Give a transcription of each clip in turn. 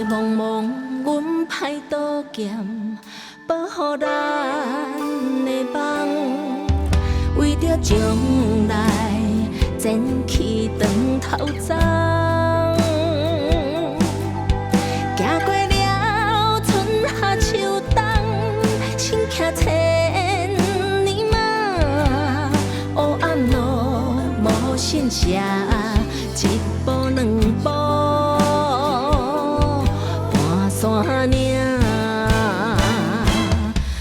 茫茫，阮歹刀剑，保护咱的梦，为着将来前去长头鬃。行过了春夏秋冬，心骑千年马，黑暗路无信社，一步两步。 山岭，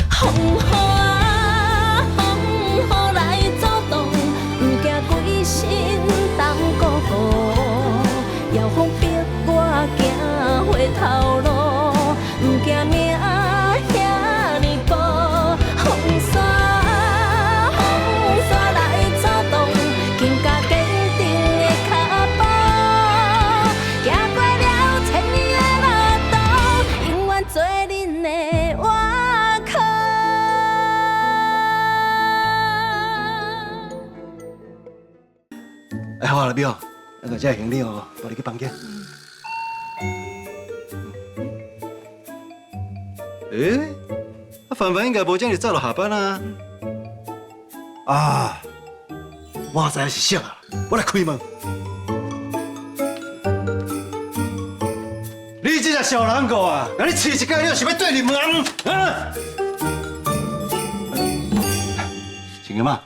风雨啊，风雨来走动，不惊鬼神东孤孤，遥风逼我行回头路，不惊命遐尼薄，风沙来走动，更加坚定的脚步，行过了千年的路途。 永远做恁的倚靠。哎，好了，表，那个这行李哦，带你去房间。哎，凡凡应该无这么早就下班啊。啊，我知是啥啊，我来开门。你这只小狼狗啊，那你饲一个，你是要对你门啊？青哥嘛，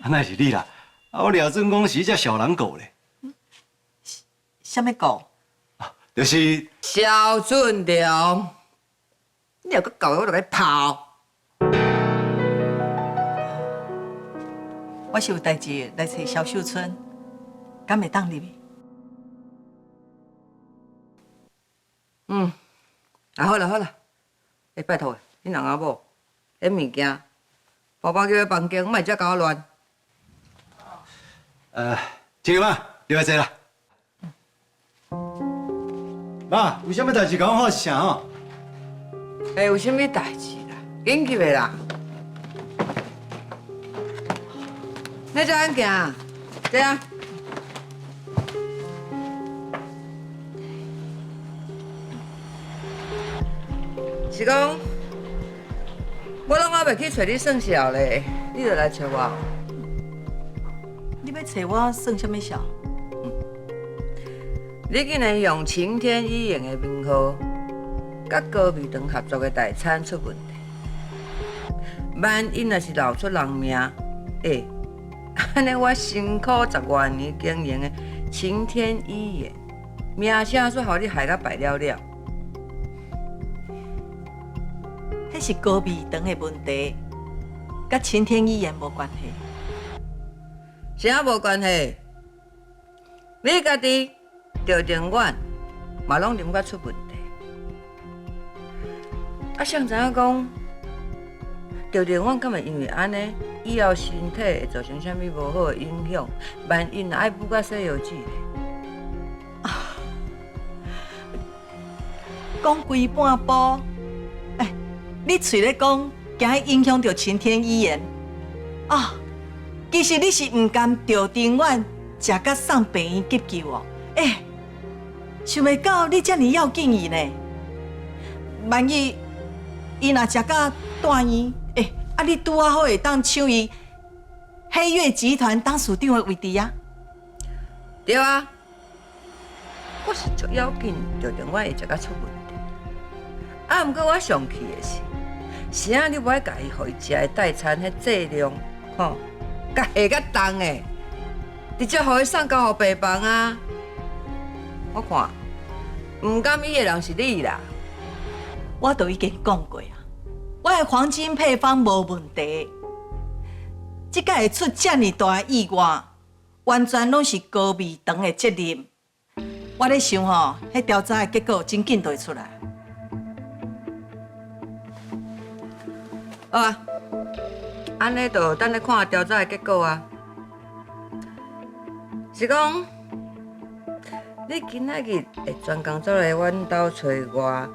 那是你啦。 啊！我廖准讲是只小狼狗咧，什么狗？就是小准良，你有个狗，我就来跑。我是有代志来找萧秀春，敢会当入去？好了，拜托，恁两阿某，迄物件，包包叫去房间，莫遮搞我乱。 青哥嘛，你来坐啦。妈，有啥物代志甲我好一声哦？有啥物代志啦？紧去袂啦？你怎样行？这样。是讲，我拢还袂去找你算账咧，你就来找我。 你要找我算什么账？你竟然用晴天医院的名号，甲高美堂合作的代产出问题。万一若是闹出人命，安尼我辛苦10多年经营的晴天医院，名声煞互你害甲败了了。迄是高美堂的问题，甲晴天医院无关系。 啥无关系？你家己着电院嘛拢啉甲出问题，谁知影讲着电院敢会因为安尼以后身体会造成啥物无好的影响？万一若爱补甲西药剂咧？讲规半步，你嘴咧讲，惊影响到晴天医院啊？ 其实你是唔甘调电院食甲送病院急救哦，想袂到你遮尔要紧伊呢。万一伊若食甲大院，你拄好会当抢伊黑月集团董事长的位置啊？对啊，我是足要紧调电院会食甲出问题。毋过我上气的是啊，你无爱家己互伊食的代餐迄剂量，吼。 甲下甲重的，直接互伊送交互病房啊！我看，唔敢伊的人是你啦。我都已经讲过啊，我的黄金配方无问题，即个会出遮尔大的意外，完全拢是高美堂的责任。我咧想吼，迄调查的结果真紧就会出来。好啊。 安尼就等咧看调查的结果啊。是讲，你今仔日会专工走来阮兜找我，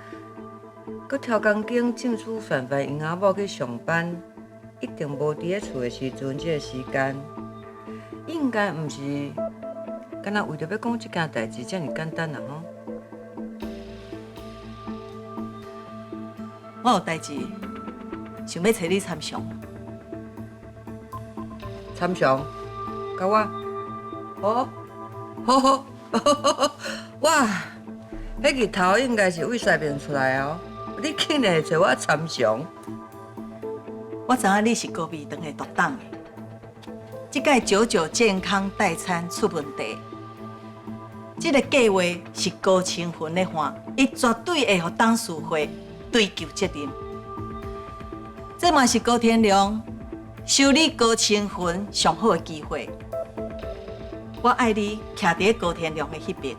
佮挑工经进出凡凡因阿某去上班，一定无伫咧厝的时阵，即个时间，应该毋是敢若为着要讲即件代志遮尔简单啦吼。我有代志，想要找你参详。参详，甲我，好，哇，迄日头应该是胃塞面出来哦，你竟然找我参详？我知影你是高味堂的独党的，这届99健康代餐出问题，这个计划是高清云的话，伊绝对会互董事会追究责任。这嘛是高天良修理高清云上好的机会。我爱你徛伫高天良的迄边，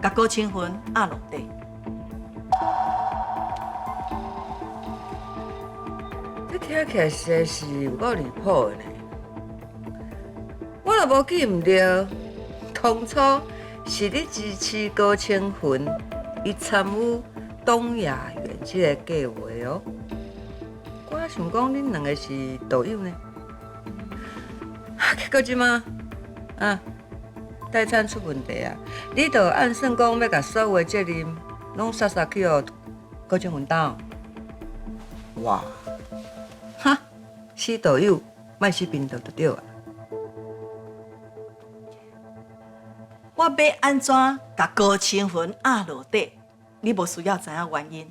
甲高清云压落地。这听起来实在是有够离谱的呢。我若无记唔对，当初是你支持高清云伊参与东亚园这个计划哦。我想讲恁两个是导友呢。结果即马，代餐出问题啊！你著按算讲要甲所有的责任拢撒去互高清云担。哇！哈，死导友，莫死贫道就对啊！我要安怎甲高清云压落地？你无需要知影原因，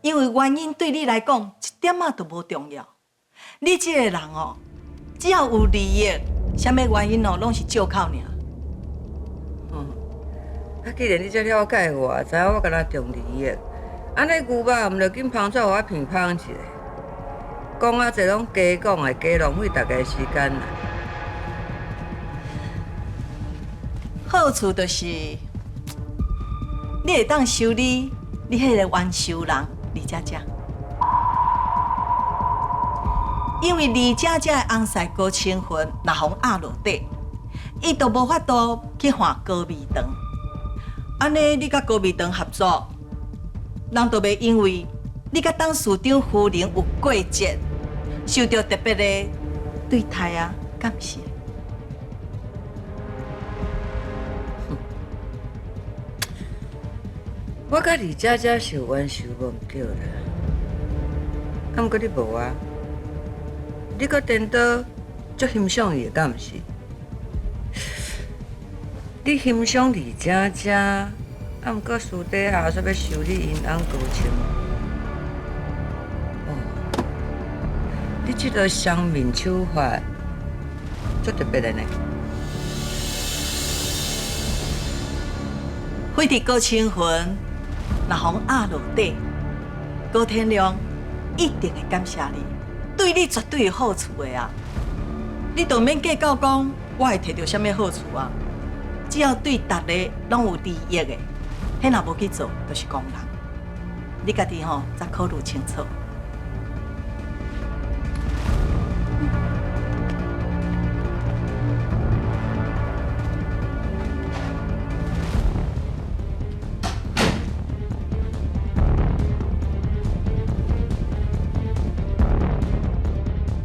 因为原因对你来讲一点仔都无重要。你这个人哦，只要有利益，啥物原因哦，拢是借口尔。既然你遮了解我，知影我敢若重利益，安尼牛肉毋着紧芳出，互我评芳一下。讲啊侪拢假讲的，假浪费大家的时间啦。好处就是，你会当修理你迄个冤仇人李佳佳，因为李佳佳的翁婿高清云若互压落地，伊就无法度去换高味堂。安尼，你甲高味堂合作，人就袂因为你甲董事长夫人有过节，受到特别的对待啊，敢毋是？我甲李佳佳是有冤仇无毋对啦，敢过你无啊？你搁颠倒足欣赏伊的，敢毋是？你欣赏李佳佳，啊，毋过私底下煞要修理因翁高清。哦，你这个双面手法，足特别的呢。废除高清云，若互压落地，高天良一定会感谢你，对你绝对有好处的啊！你就免计较讲我会摕到什么好处啊！只要对大家拢有利益的，迄若无去做，就是公人。你家己吼，再考虑清楚。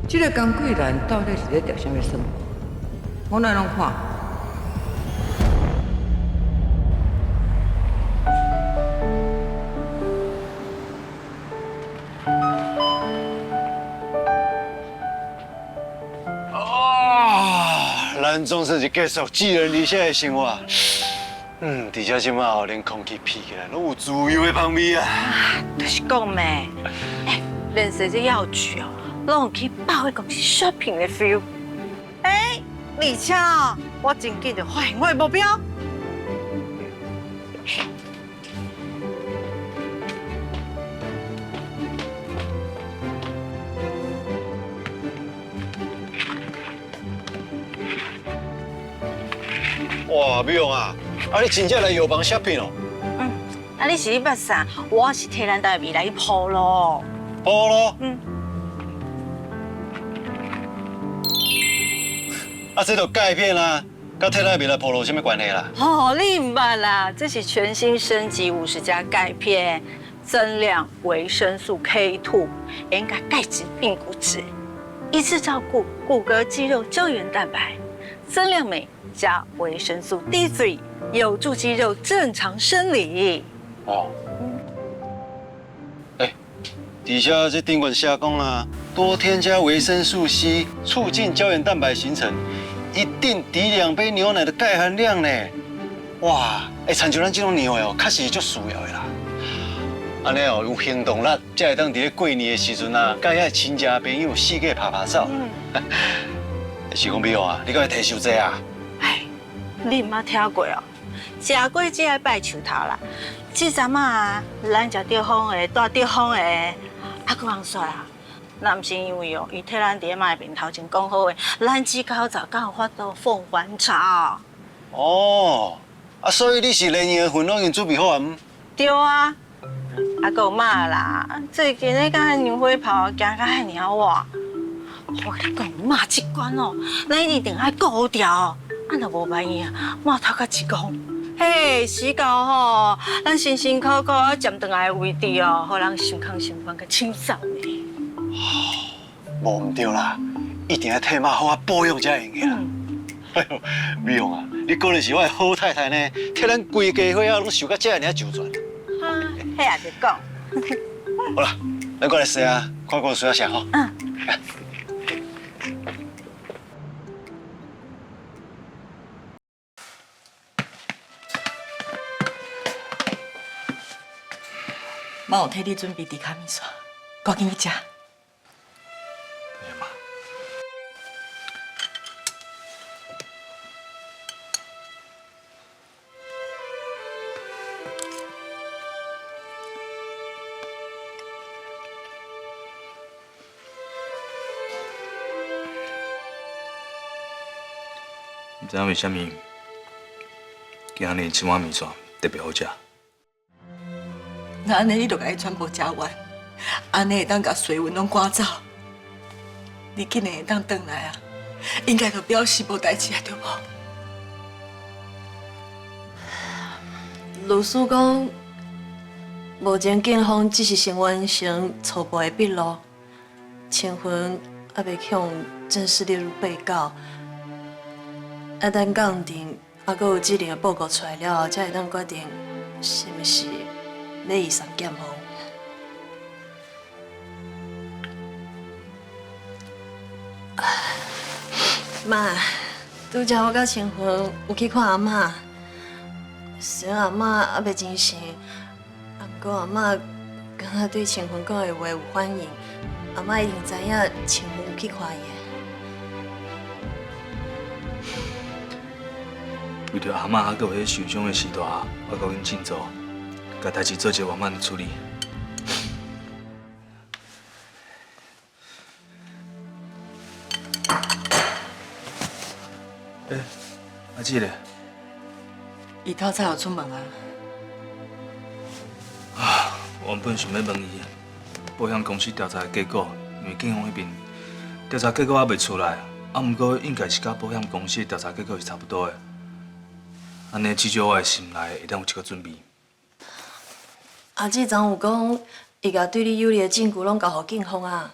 这个工具栏到底是咧调什么算法？我来拢看。咱总算是结束寄人篱下的生活。而且即马连空气闻起来拢有自由的香味啊！就是讲咩，连这些药局哦，拢有去百货公司 shopping 的 feel。而且我真紧就发现我的目标。哇，美容啊！啊，你真正来药房 shopping 哦？你是你捌啥？我是替咱家未来铺咯。铺咯？啊，这就钙片啦，跟替咱未来铺路有什么关系啦？哦，你唔捌啦，这是全新升级50加钙片，增量维生素 K2，掩盖钙质并骨质，一次照顾骨骼肌肉胶原蛋白，增量镁加维生素 D3， 有助肌肉正常生理。哦，底下这顶管下讲啊，多添加维生素 C， 促进胶原蛋白形成，一定抵2杯牛奶的钙含量呢。哇，亲像咱这种年岁哦，确实足需要的啦。安尼哦，有行动力，才会当伫咧过年的时阵啊，甲遐亲戚朋友四界拍拍走。是讲美容啊，你敢会提收这啊？哎，你毋捌听过哦？食过只爱拜树头啦。这阵啊，咱食地方的，住地方的，还佫人说啦，若毋是因为哦，伊替咱伫咧卖面头前讲好的，咱只口早敢有法度凤还巢。哦，啊，所以你是联谊的份拢已经准备好啊？对啊，还佫有妈啦，最近咧甲牛火炮行甲遐尔晚。我跟你讲，妈这关哦，咱一定爱高调，啊若无万一啊，妈头壳一讲，嘿，死到吼，咱辛辛苦苦占回来的位置哦，互人想空想饭甲清扫呢。无唔对啦，一定要替妈好啊保养才会用啦。哎呦，美容啊，你果然是我的好太太呢，替咱规家伙啊拢想到这尔周全。哈，迄也就讲。好啦，咱过来试啊，看我需要啥吼。妈有替你准备猪脚面线，赶紧去食。对妈。唔知影为虾米，今日这碗面线特别好食。那安尼你就甲伊全部食完，安尼会当甲水分拢赶走。你今年会当回来啊，应该就表示无代志啊，对无？律师讲，目前警方只是先完成初步的笔录，清婚还未向正式列入被告。啊，等鉴定，还佫有质量的报告出来了后，才会当决定是毋是要移送检方。妈，拄则我甲清婚有去看阿嬷，虽然阿嬷还未真醒，不过阿嬷敢若对清婚讲的话有反应，阿嬷一定知影清婚有去看伊。为着阿嬷还有迄受伤的时代，我赶紧振作，甲代志做一个圆满的处理。阿姊咧？伊透早有出门啊。原本想要问伊保险公司调查的结果，因为警方迄边调查结果还未出来，不过应该是甲保险公司的调查结果是差不多的。安尼至少我的心内会当有一个准备。阿姊昨有讲，伊甲对你有利的证据拢交互警方啊，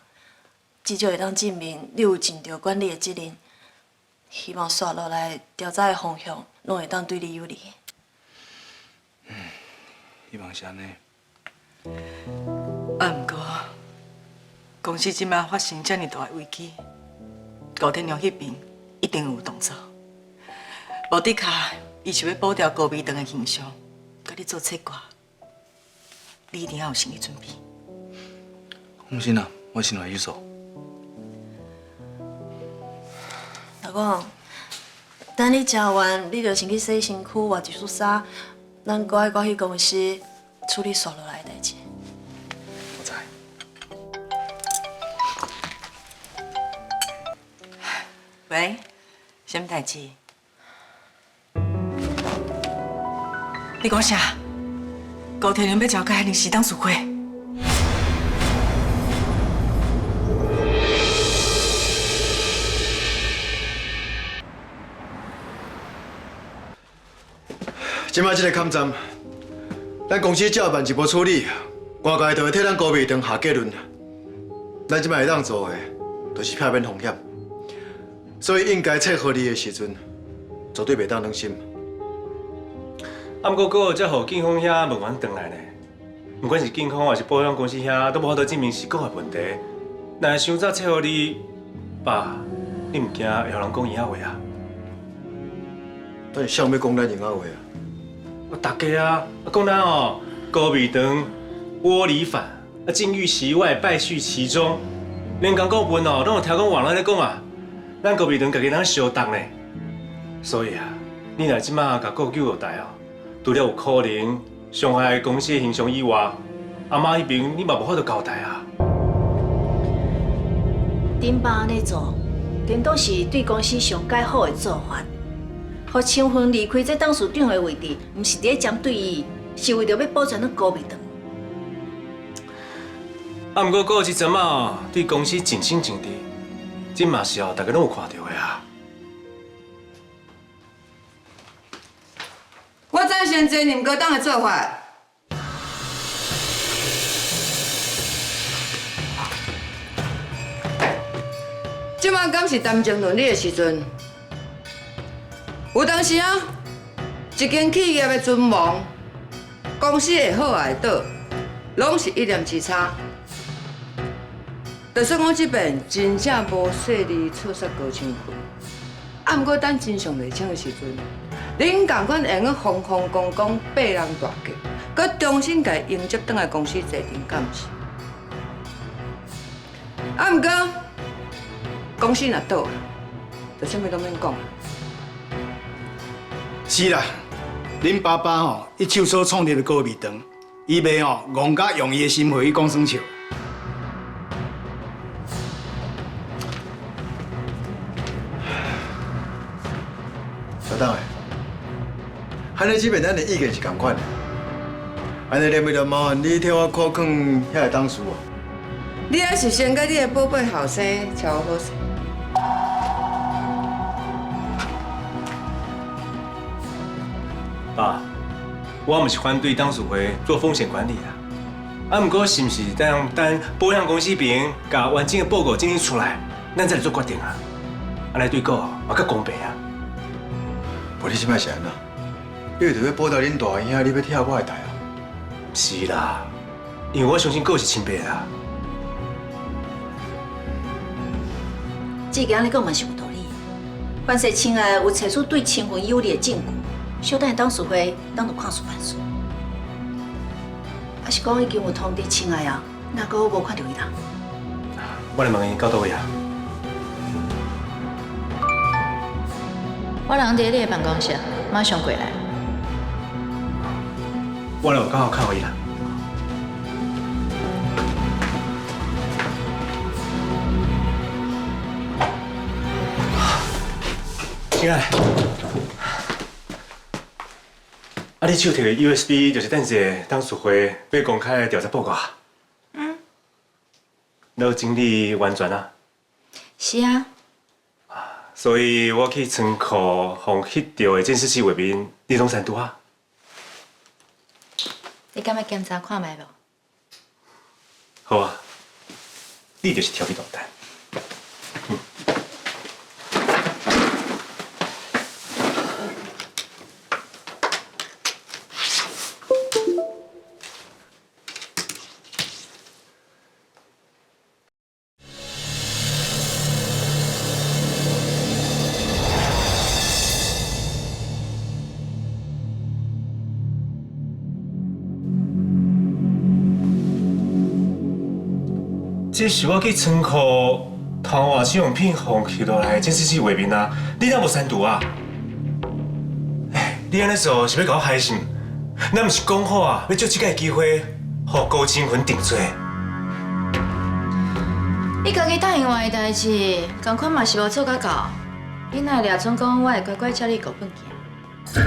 至少会当证明你有尽到管理的责任。希望刷落来调查的方向，拢会当对你有利。希望是安尼。不过，公司即摆发生遮尔大的危机，高天良迄边一定有动作。无的确，伊是要保掉高美长的形象，甲你做切割。你一定要有心理准备。放心啦，我心内有数。老公，等你食完，你就先去洗身躯，换一束衫，咱赶快去公司处理刷落来的代志。我知。喂，什么代志？你讲啥？高天良要召开临时董事会。即摆即个勘站，咱公司照办一步处理，官界就会替咱高美长下结论。咱即摆会当做的，就是避免风险，所以应该撮合你的时阵，绝对袂当软心。不过，阁有才互警方遐问完回来呢。不管是健康还是保险公司遐，都无法度证明是狗的问题。若伤早切互你，爸，你唔惊会互人讲伊遐话啊？那你想要讲咱另外话啊？大家啊，讲咱哦，高米长窝里反，金玉其外，败絮其中。连广告本哦，拢有听讲网络咧讲啊，咱高米长家己人相当呢。所以啊，你若即马甲国救落台哦，除了有可能伤害公司的形象以外，阿妈迄边你嘛无法度交代啊。恁爸安尼做，顶多是对公司上介好的做法。互清芬离开这董事长的位置，毋是伫咧针对伊，是为着要保全咱高美长。啊，毋过过即阵仔哦，对公司尽心尽力，这嘛是哦，大家拢有看到的啊。我赞成这任高党的做法。即马敢是谈情论理的时阵？有当时啊，一间企业的存亡，公司会好还会倒，拢是一念之差。就算讲这边真正无细腻错杀高清坤，啊，毋过等真相袂清的时阵，恁共款会用风风光光八人大吉，佮重新甲伊迎接倒来公司坐阵，敢毋是？啊，毋过公司若倒啊，就啥物都免讲啊。是啦，恁爸爸吼，一手所创立的高米堂，伊袂吼戆甲用伊的心回去讲耍笑。小党诶，安尼即边咱的意见是共款的。安尼连袂着麻烦你替我考劝遐个董事哦。你还是先甲你的宝贝后生瞧好势。爸，我毋是反对董事会做风险管理啊，毋过是毋是等保险公司边甲完整的报告整理出来，咱再来做决定啊？安尼对狗嘛较公平啊。无你即摆是安怎？你为着要保到恁大兄，你要替我的代啊？是啦，因为我相信狗是清白的啊。这个安尼讲嘛是有道理。凡是亲爱有找出对清芬有利的证据。小等董事会，咱就看事办事。还是讲已经有通知亲爱啊，哪个无看到伊啦？我来问伊到倒位啊？我人伫你的办公室，马上过来。我来有刚好看到伊啦。亲爱。啊！你手摕的 USB 就是等下董事会要公开的调查报告啊。嗯。都整理完全啊。是啊。所以我去仓库放迄条的监视器画面，你拢删除啊？你敢要检查看卖无？好啊。你就是调皮捣蛋。这是我去仓库偷换使用品放起落来的监视器画面啊！你哪无删除啊？哎，你安尼做是要甲我害心？咱毋是讲好啊，要借这个机会，互高清芬定罪。你家己答应我的代志，同款嘛是无做甲到。你哪会掠准讲我会乖乖照你狗本行？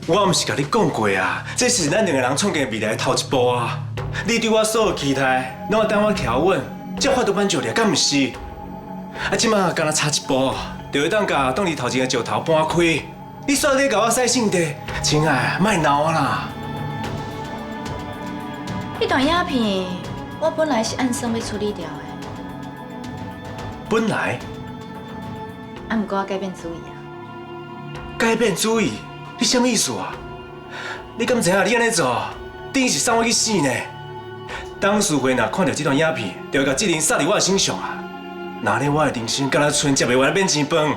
我毋是甲你讲过啊，这是咱两个人创建未来的头一步啊！你对我所有期待，拢要等我调稳，才发度挽救你，敢毋是？啊，即马敢若差一步，就会当甲当你头前的石头搬开。你煞咧甲我使性地，亲爱，莫闹我啦！迄段影片，我本来是按算要处理掉的，本来，啊，毋过我改变主意啊。改变主意，你什么意思啊？你敢知影你安尼做，等于是送我去死呢？董事会若看到这段影片，就会甲责任撒伫我的身上啊！那呢，我的人生敢若剩食袂完变钱饭，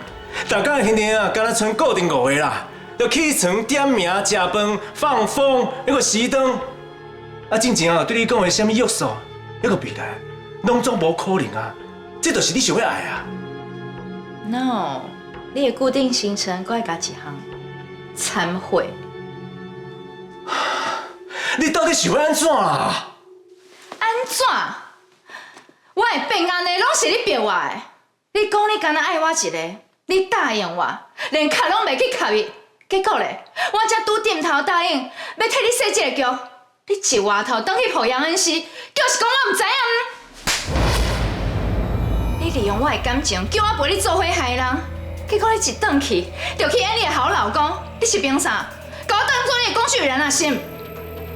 大家的天天啊，敢若剩固定5个啦，要起床、点名、食饭、放风，还个熄灯。啊，真正啊，对你讲的什么约束，还个未来，拢总无可能啊！这就是你想要爱啊 ？No， 你的固定行程，我会加一项参会。你到底想要安怎啊？安怎？我会变安尼，拢是你逼我的。你讲你敢若爱我一个，你答应我，连卡拢袂去卡伊。结果咧，我才拄点头答应，要替你设这个局，你一回头转去抱杨恩师，就是讲我唔知影。你利用我的感情，叫我陪你做伙害人，结果你一转去，就去演你的好老公，你是凭啥？甲我当做你的工具人啊，是？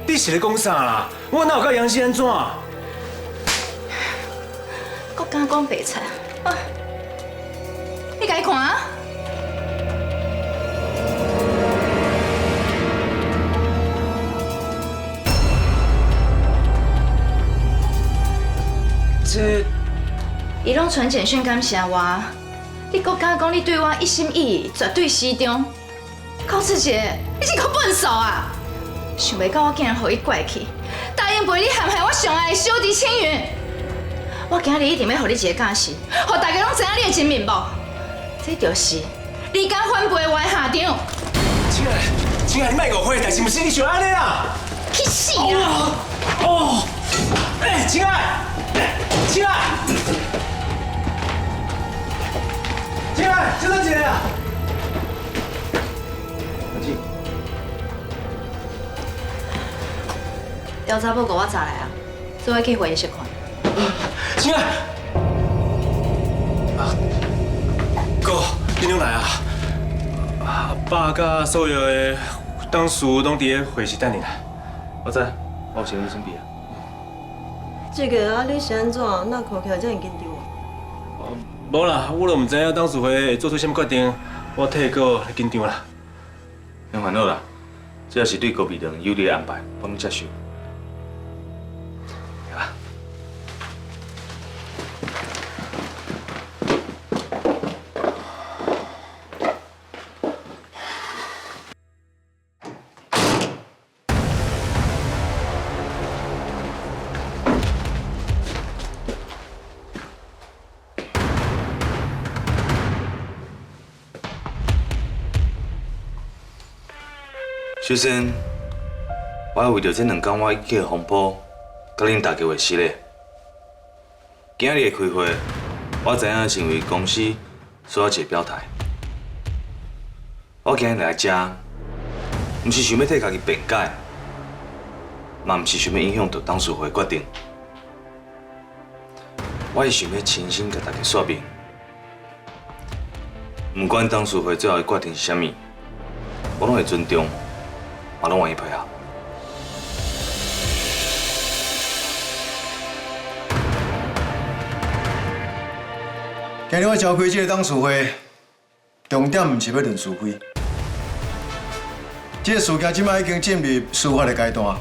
你是咧讲啥啦？我哪有甲杨氏安怎？我敢讲白菜，你家看啊！这，伊拢传简讯感谢我，你搁敢讲你对我一心一意，绝对始终。高志杰，你是个笨手啊！想袂到我竟然互伊怪去，答应陪你陷害我上爱的小弟青云。我今日一定要互你一个教示，互大家拢知影你的真面目。这就是你敢反背我的下场。亲爱，你莫误会，但是不是你想安尼啊？去死啦！亲爱，亲爱，小三姐啊！冷静。调查报告我查来啊，做伙去会议室看。亲爱，哥，你拢来啊？爸甲所有的董事拢伫咧会议室等你啦。我知，我有先去准备啊。这个啊，你是安怎？那看起来这么紧张啊？无啦，我都唔知影董事会会做出什么决定，我替哥紧张啦。别烦恼啦，这也是对高美长有利的安排，帮你接受。啊。首先，我要为着这2天我去风波，甲恁大家话失礼。今日的开会，我知影是因为公司需要一个表态。我今日来这，毋是想要替家己辩解，嘛毋是想要影响到董事会决定。我是想要亲身甲大家说明，毋管董事会最后的决定是啥物，我拢会尊重。嘛拢愿意配合。今日我召开这个董事会，重点毋是要论是非。这个事件即摆已经进入司法的阶段，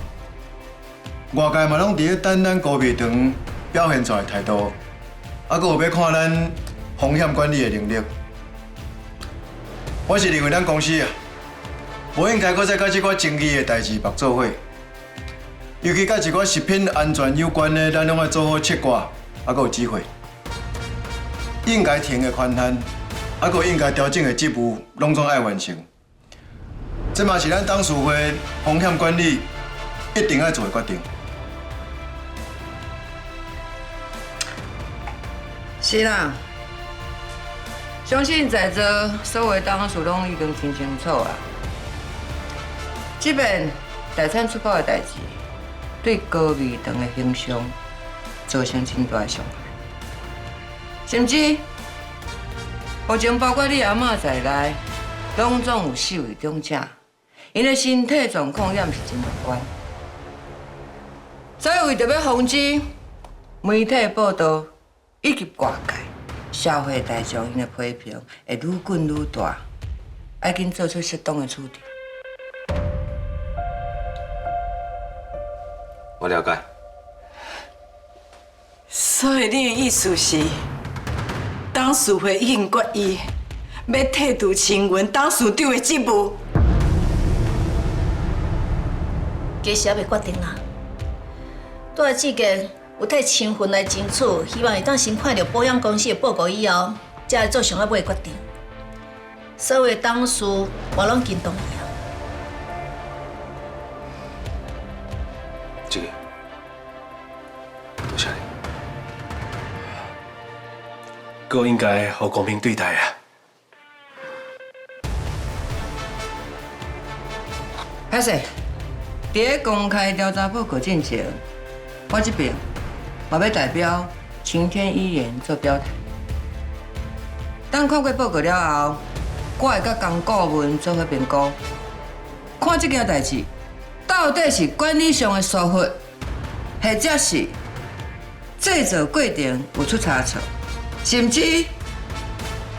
外界嘛拢伫咧等咱高美长表现出来的态度，还佫有要看咱风险管理的能力。我是认为咱公司啊。无应该搁再甲即寡争议的代志绑做伙，尤其甲一寡食品安全有关的，咱拢要做好切割，还佫有机会。应该停的宽限，还佫应该调整的职务，拢总爱完成。这嘛是咱董事会风险管理一定要做的决定。是啦，相信在座所有董事拢已经真清楚啦。即边财产出口的代志，对高美长的形象造成真大的伤害，甚至目前包括你阿嬷在内，拢总有受为中者，因的身体状况也毋是真乐观。所以为着要防止媒体报道以及外界社会大众因的批评会愈滚愈大，要紧做出适当的处理。我了解。所以你的意思是，董事会已经决议要替杜青云董事长的职务？其实还未决定啦。在志杰有替青云来争取，希望会当先看到保险公司的报告以后，才会做上尾决定。所有的董事我拢经同意啊。这个，多谢你。哥应该好公平对待啊。歹势，伫公开调查报告进前，我这边嘛要代表晴天医院做表态。等看过报告了后，我会甲江顾问做伙评估，看这件代志到底是管理上的疏忽，或者是制作过程有出差错，甚至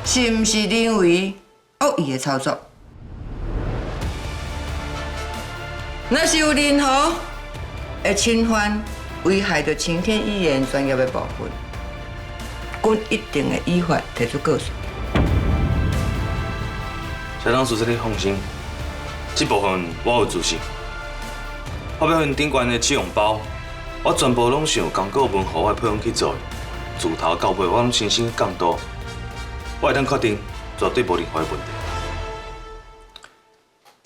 是毋是人为恶意的操作。若是有任何会侵犯、危害到晴天医院专业的部分，阮一定会依法提出告诉。小董事长，你放心，这部分我有自信。我要份顶悬的试用包，我全部拢是用江顾问和我的配方去做的，自头到尾我拢亲身监督，我会当确定绝对无任何的问题。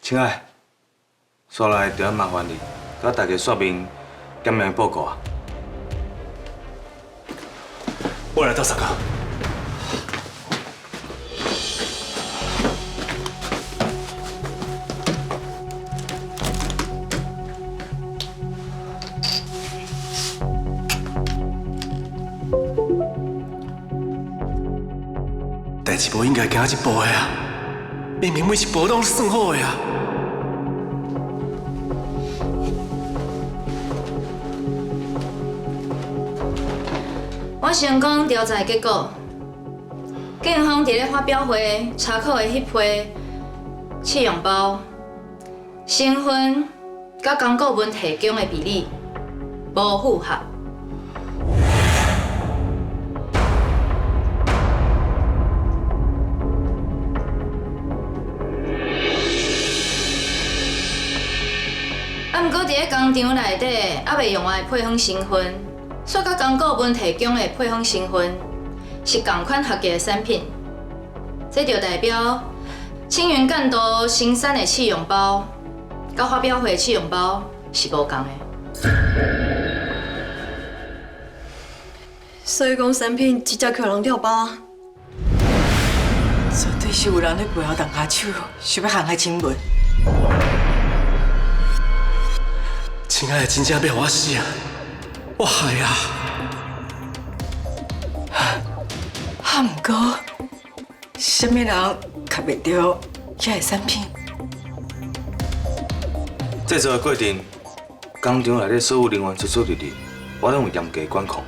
亲爱，所来就要麻烦你，甲大家说明检验报告啊。我来到三哥。代志无应该行一步的啊！明明每一步拢算好的啊！我成功调查结果，警方伫咧发表会查扣的迄批试用包，成分甲江顾问提供的比例无符合。啊，毋过伫咧工厂内底还未用完的配方成分。所甲江顾问提供的配方成分是同款合格的产品，这就代表青云干道生产的试用包，甲发表会试用包是无共的。所以讲产品直接叫人调包啊！绝对是有人咧背后动下手，想要陷害青云。亲爱的，真正要我死啊！我害啊！啊，毋过，什么人卡袂到这个产品？制作的过程，工厂内底所有人员出出入入，我拢有严格管控。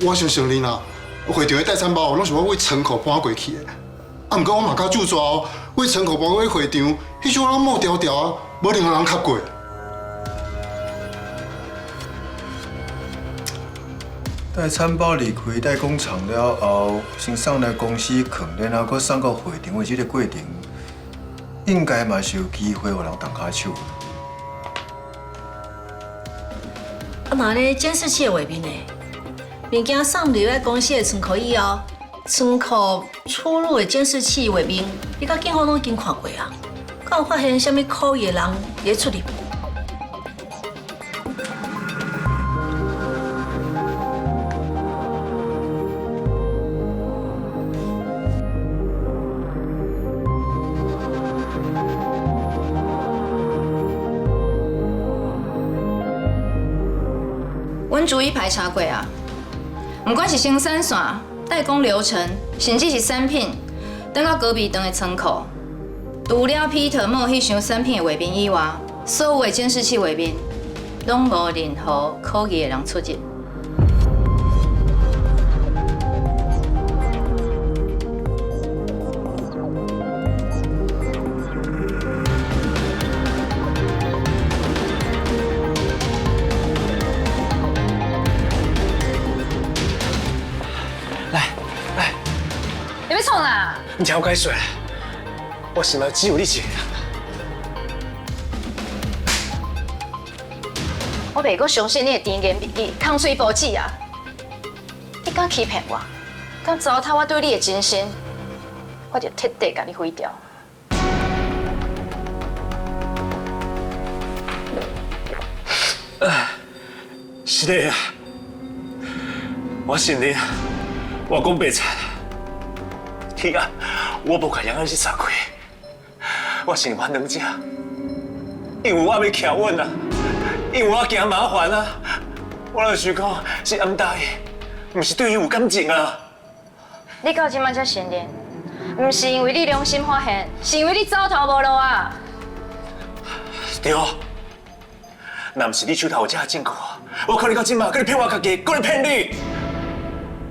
我相信你啦，会场的代餐包拢是我为仓库搬过去的。啊，毋过我嘛较注抓哦，为仓库搬过会场，迄种人某条条啊，无任何人卡过。待餐包离开代工厂了后，先送来公司放，然后搁送到会场的这个过程，应该嘛是有机会有人动下手。啊，那咧监视器的画面呢？物件送入来公司的仓库以后，仓库出入的监视器画面，你甲警方拢已经看过啊？敢有发现什么可疑的人咧出入？阮逐一排查过啊，不管是生产线、代工流程，甚至是产品，等到隔壁等的仓库，除了 Peter 某迄箱产品的画面以外，所有的监视器画面，拢无任何可疑的人出入。你要创啥？你听我解说，我心内只有你一个人。我袂阁相信你的甜言蜜语、空嘴无舌啊！你敢欺骗我，敢糟蹋我对你的真心，我就彻底甲你毁掉。是的啊，我承认，我讲白惨。天啊，我无甲杨恩是杀开，我心烦两只，因为我要徛稳啊，因为我惊麻烦啊，我就想讲是暗答应，不是对伊有感情啊。你到今麦才承认，不是因为你良心发现，是因为你走投无路啊！对，若不是你手头有这证据，我可能到今麦搁咧骗我家己，搁咧骗你。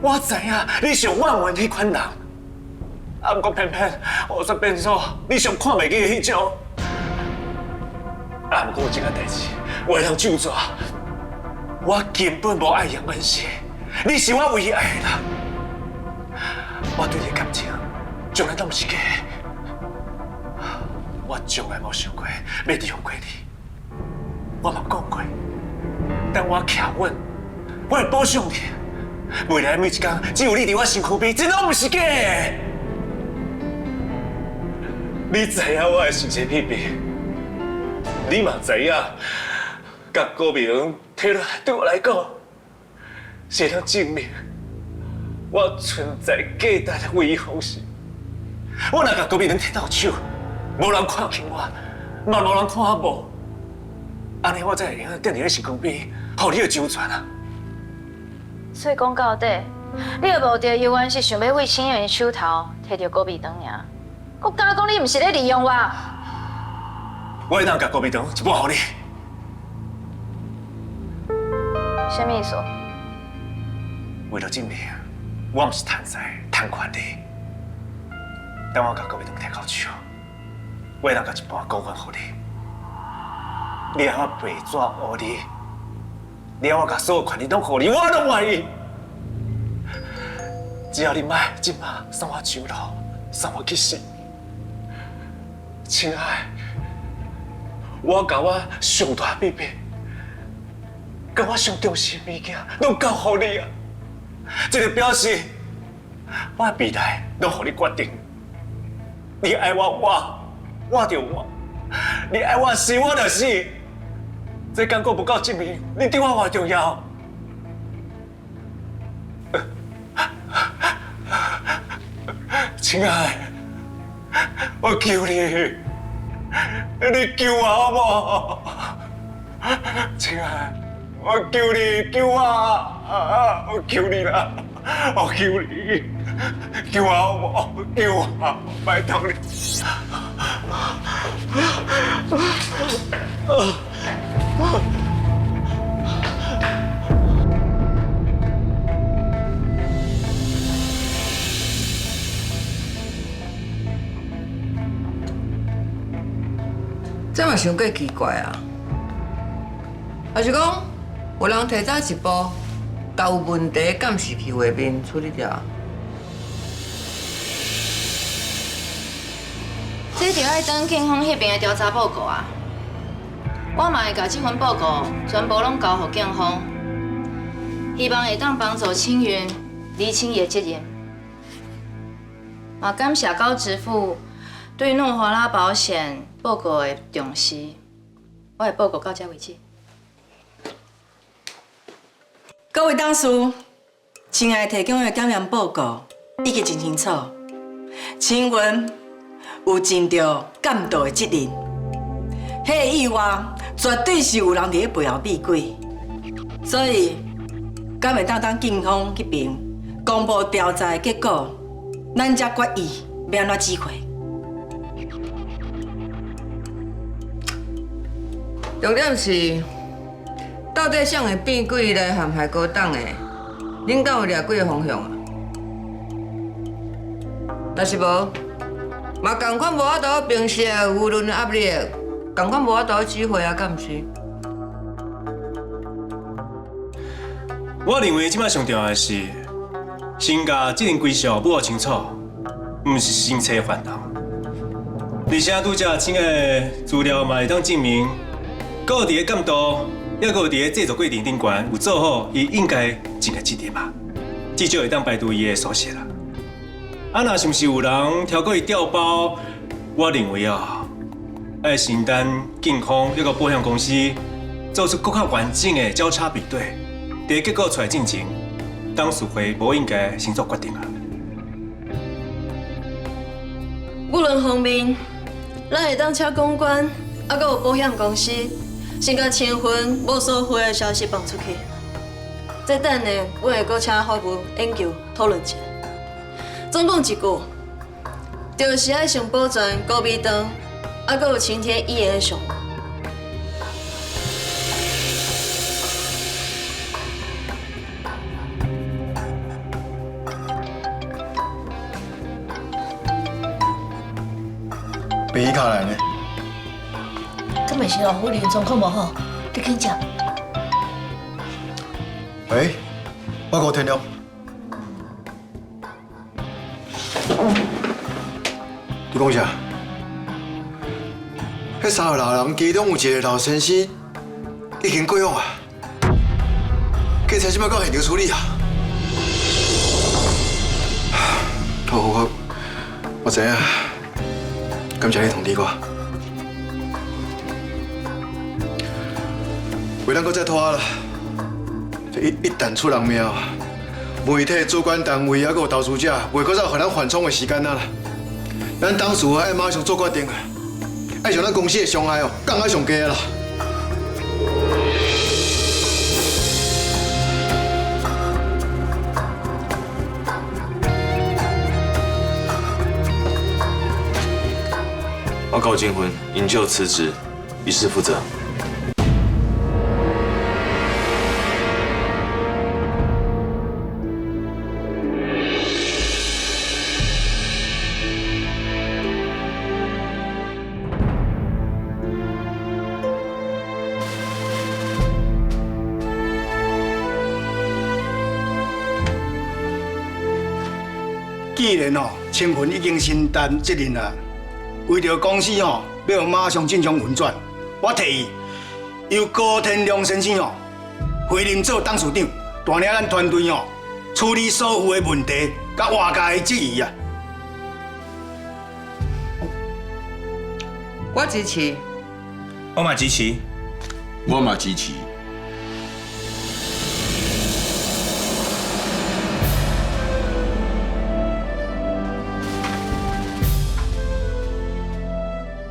我知影你上万万迄款人，啊，不过偏偏我煞变做你上看袂起的迄种。啊，不过有一件代志，我通就抓，我根本无爱杨恩熙，你是我唯一爱的人。我对你的感情从来都不是假的，我从来无想过要利用过你，我嘛讲过，等我徛稳，我会保障你。未来每一天，只有你伫我身躯边，这拢不是假的。你知影我的是谁屁屁，你嘛知影，甲高美荣摕落来对我来讲，是通证明我存在价值的唯一方式。我若甲高美荣摕到手，无人看轻我，嘛无人看我无，安尼我才会用踮伫你身躯边，互你周全啊。所以讲到底，你的目的永远是想要为清源的手头摕到高美长尔。我敢讲你唔是咧利用我。我会当甲高美长一半互你。什么意思？为了证明我唔是贪财贪权利，等我甲高美长摕到手，我会当甲一半股份互你。你让我赔纸互你，你让我甲所有权利拢互你，我拢愿意。只要你莫即马送我上路，送我去死。亲爱，我甲我上大秘密，甲我上重视的物件，拢交互你啊！这就表示我未来拢互你决定。你爱我，我就我；你爱我死，我就死。这感觉不够证明你对我偌重要。亲爱，我求你，你救我好不好？亲爱，我求你救我，我求你啦，我求你，救我好不好？救我，拜托你。这嘛伤过奇怪啊！还是讲有人提早一步，把有问题的监视器画面处理掉？这就要等警方迄边的调查报告啊！我嘛会把这份报告全部拢交给警方，希望会当帮助青云厘清伊的责任。嘛感谢高职副对诺华拉保险报告的重视，我会报告到这为止。各位董事，亲爱提供的检验报告已经真清楚，青云有尽到监督的责任。迄个意外绝对是有人伫咧背后避鬼，所以敢会当警方迄边公布调查的结果，咱才决议要安怎指挥。重点是，到底谁会变鬼来陷害高党的？领导有掠几个方向啊？若是无，嘛同款无法度平息舆论压力，同款无法度指挥啊，敢毋是？我认为即摆上重要的是，先甲责任归属摸清楚，唔是新车烦恼。而且拄则请的资料嘛会当证明，搁有伫个监督，还搁有伫个制作过程顶悬有做好伊应该尽的责任嘛，至少会当排除伊的所写啦。啊，若是毋是有人超过伊调包，我认为要承担警方还搁保险公司做出更较完整的交叉比对，伫结果出来进前，当事会无应该先做决定啊。无论方面，咱会当请公关，还有保险公司，先甲清婚无收回的消息放出去。再等呢，我会搁请法务研究讨论一下。总讲一句，就是爱先保全高美堂，还有晴天医院的项目。病卡来呢？这咪是老夫人状况无好，你紧食。喂，报告天亮。你讲啥？迄36人其中有一个老先生已经过往啊，警察即摆到现场处理啊。好，我知影。感谢你通知我。袂当搁再拖啦！一旦出人命，媒体主管单位还有投资者，袂搁再互咱缓冲的时间啦。咱当事爱马上做决定，爱将咱公司的伤害降到上低啦。报告金婚，营救辞职，一事负责。既然清婚已经承担责任啦。为着公司要马上正常运转，我提议由高天良先生回任做董事长，带领咱团队处理所有的问题，甲外界的质疑啊。我支持。我嘛支持。我嘛支持。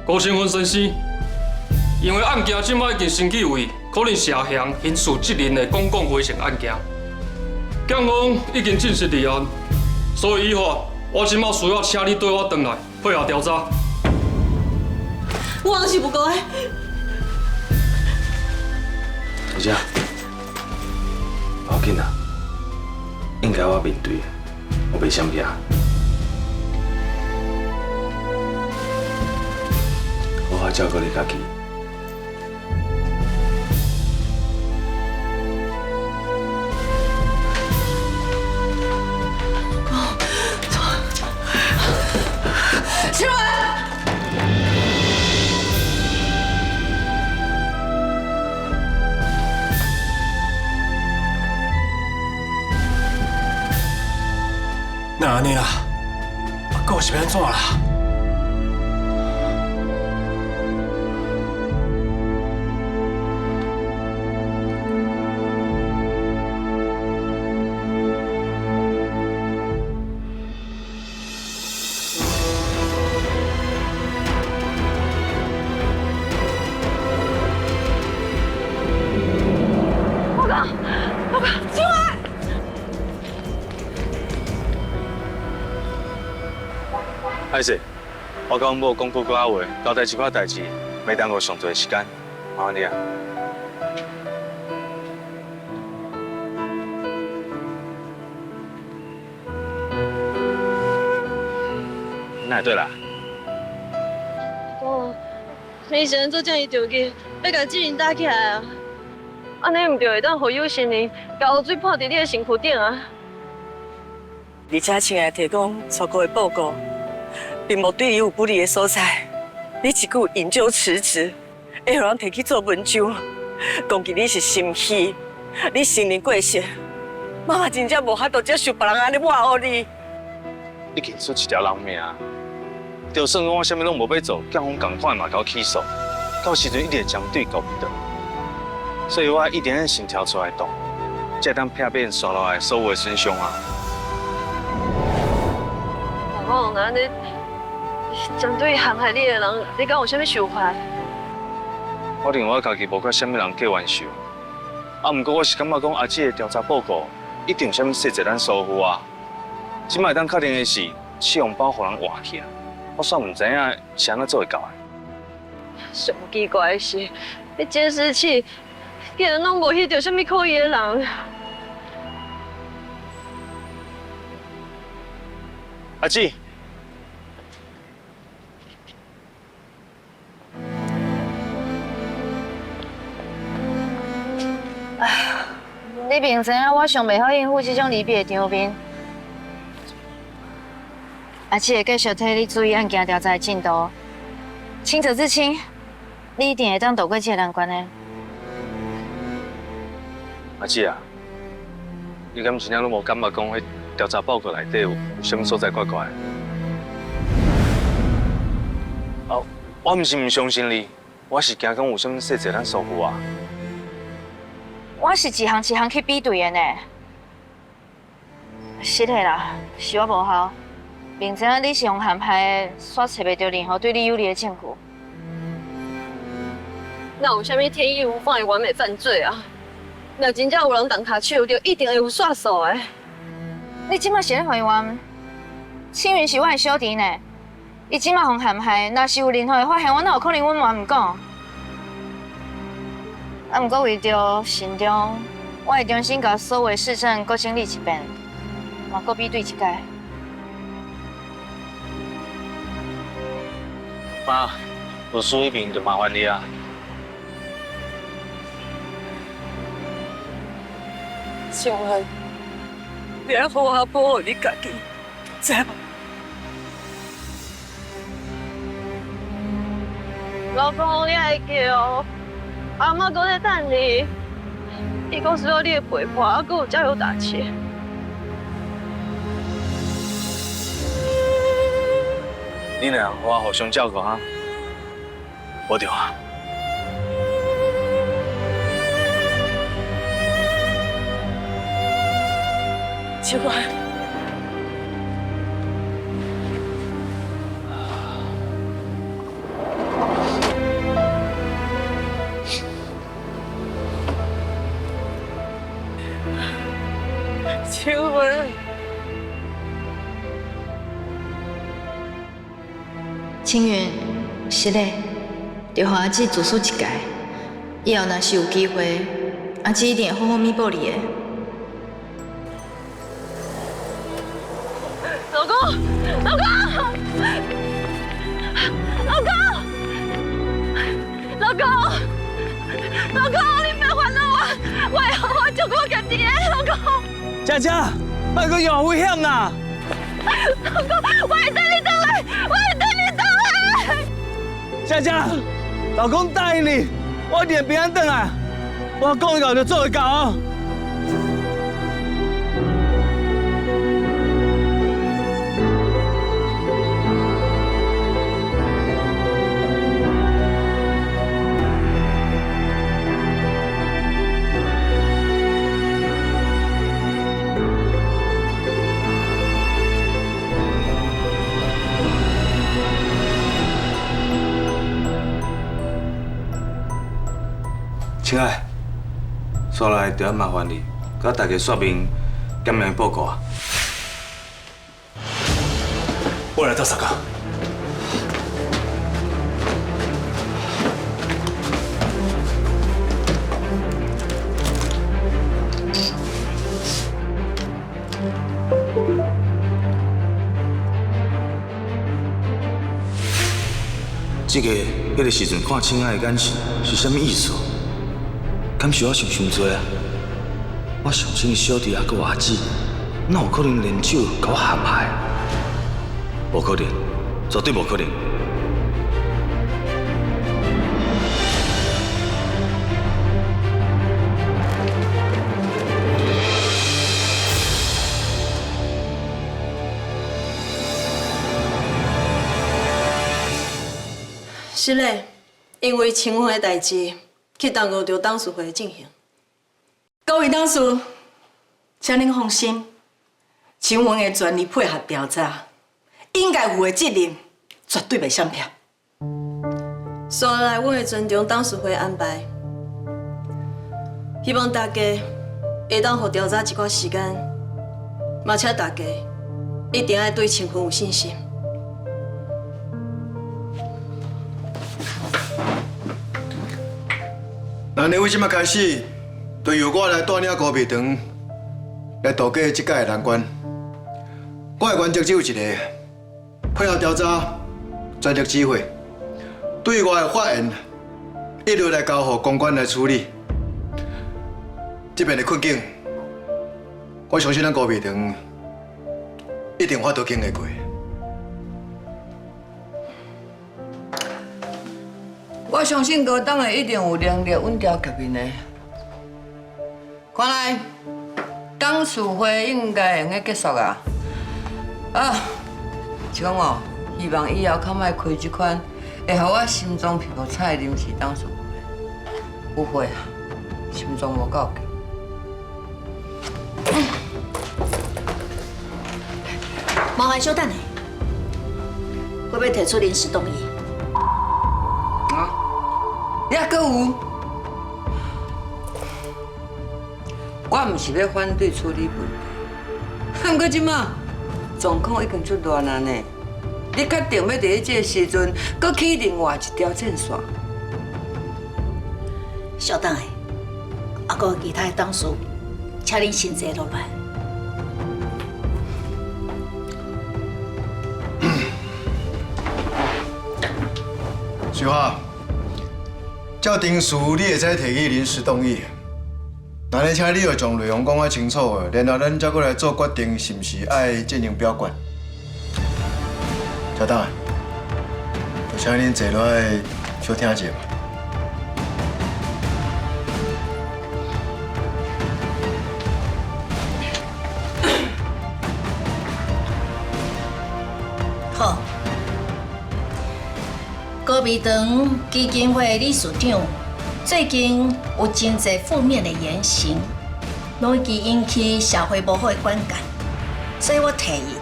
高清芬先生，因为案件即摆已经升级为可能涉嫌刑事责任的公共危险案件，检方已经正式立案，所以依法，我即摆需要请你对我回来配合调查。我是不该。小姐，不要紧啦，应该我面对，我袂闪避。好好照顾你家己。青文，那安尼啦，我是要安怎啦？歹势，我甲阮某讲过几下话，交代这块代志，袂耽误上多时间，麻烦你啊。那对啦。哦，你是安怎这样条件，要甲责任打起来啊？安尼唔就会当互有心人甲污水泼伫你的身躯顶啊？而且请来提供初步的报告，林某对你有不利的所在，你一句引咎辞职，会互人摕去做文章，攻击你是心虚，你成年过世，妈妈真正无法度接受别人安尼抹黑你。你救出一条人命，就算我啥物拢无要做，警方同款嘛甲我起诉，到时阵一定会针对高彼得。所以我一点点心跳出来动，才当避免受落来所有的损伤啊。老公，那你针对陷害你的人，你敢有啥物想法？我认为我家己无甲啥物人过冤仇，毋过我是感觉讲阿姐的调查报告一定有啥物细节咱疏忽啊。即摆当确定的是，试用包互人换去啊，我煞唔知影是安怎做会到的。上奇怪的是，你监视器竟然拢无翕到啥物可疑的人。阿姊，你明知影我上袂好应付这种离别的场面，阿姊会继续替你注意案件调查的进度。清者自清，你一定会当渡过这个难关的。阿姊啊，你敢真正拢无感觉讲，迄调查报告内底有啥物所在怪怪的？我毋是唔相信你，我是惊讲有啥物细节咱疏忽啊。我是一项一项去比对的呢。是的啦，是我无效。明知影你是用陷害的，煞找袂到任何对你有利的证据。那有啥物天衣无缝的完美犯罪啊？若真正有人动下手，就一定会有煞数的。你即马是咧还原？青云是我的小弟呢，伊即马互陷害，若是有任何的发现，我哪有可能隐瞒唔讲？啊，毋过为着慎重，我会重新甲所有的事证搁整理一遍，嘛搁比对一届。妈，有事迄边就麻烦你啊。小爱，你要好好保护你家己，知无？老公，你爱叫阿妈搁在等你。伊讲需要你的陪伴，还搁有加油打气。你俩我互相照顾哈，保重啊。小爱。秋文，青云，是嘞，就互阿姊自首一届，以后若是有机会，阿姊一定会好好弥补你的。老公，老公，老公，老公，老公，你别烦恼我会好好照顾我家己的，老公。姐姐，别阁有危险啦！老公，我会带你回来，我会带你回来。姐姐，老公答应你，我一定平安回来。我讲到就做会到哦。亲爱，接来就要麻烦你，甲大家说明检验报告啊。我来到三哥。这个迄个时阵看亲爱的眼神是啥物意思？敢是我想多啊？我上亲的小弟也佮阿姊，哪有可能联手甲我陷害？无可能，绝对无可能。是嘞，因为清婚的代志，去耽误着董事会的进行。各位董事，请您放心，清婚会全力配合调查，应该负的责任绝对袂闪避。所来，我会尊重董事会的安排，希望大家会当互调查一寡时间，嘛请大家一定要对清婚有信心。那你为什么开始就由我来带领高美堂来渡过这届的难关？我的原则只有一个：配合调查，全力指挥。对外的发言，一律来交予公关来处理。这边的困境，我相信咱高美堂一定法度经得过。我相信高党的一定有能力稳调局面的。看来董事会应该用个结束啊！是讲哦，希望以后较莫开这款会互我心脏皮肤菜的临时董事会。有会啊，心脏无够强。麻烦稍等下，我要提出临时动议。还阁有，我毋是要反对处理问题，不过即马状况已经出乱了呢。你确定要伫这个时阵，阁起另外一条战线？稍等下，还有其他的董事，请您先坐落来。徐华。照定事，你会使提起临时动议。那你请你要将内容讲较清楚的，然后咱再过来做决定，是毋是爱进行表决？小邓，就请恁坐落来小听一下吧。好。高美堂基金会理事长最近有真侪负面的言行，拢已经引起社会不好的观感，所以我提议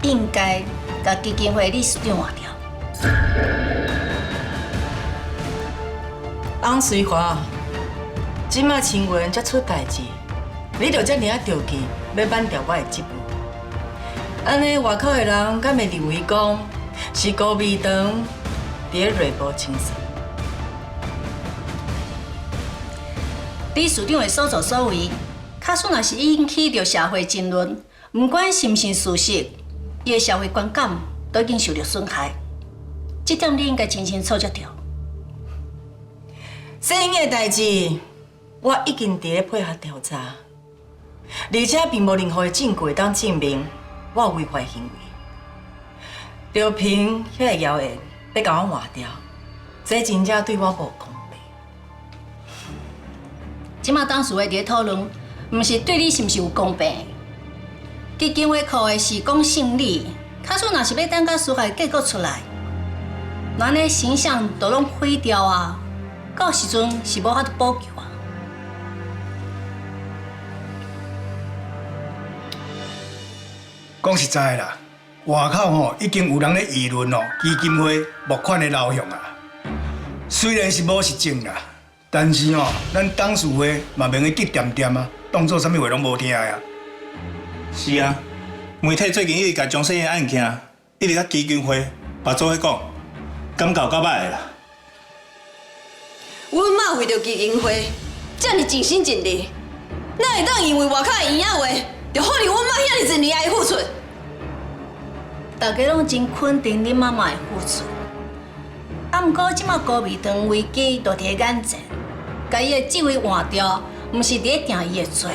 应该甲基金会理事长换掉。董水华，即马新闻才出代志，你就遮尔啊着急要挽掉我的职务，安尼外口的人敢会认为讲是高美堂？伫内部清算，理事长的所作所为，假使若是引起着社会争论，不管是毋是事实，伊的社会观感都已经受到损害。这点你应该清清楚楚着。这样的代志，我已经伫咧配合调查，而且并无任何的证据会当证明我有违法行为。刘平遐个谣言。要甲我换掉，这真正对我无公平。即马董事会伫咧讨论，毋是对你是毋是有公平。基金会靠的是公信力，假使若是要等到司法结果出来，咱的形象都拢毁掉啊！到时阵是无法度补救啊。讲实在啦。外口吼已经有人咧议论哦，基金会募款的流向啊。虽然是无实证啦，但是吼，咱董事会嘛免去滴点啊，当做啥物话拢无听呀。是啊，媒体最近一直甲江生的案件，一直甲基金会把做伙讲，感觉够歹啦。阮妈为着基金会，遮尔尽心尽力，哪会当因为外口的言话，就好令阮妈遐尔尽力爱付出？大家拢真肯定恁妈妈的付出，啊，毋过即马高美堂危机就伫咧眼前，甲伊的职位换掉，毋是伫咧定伊的罪，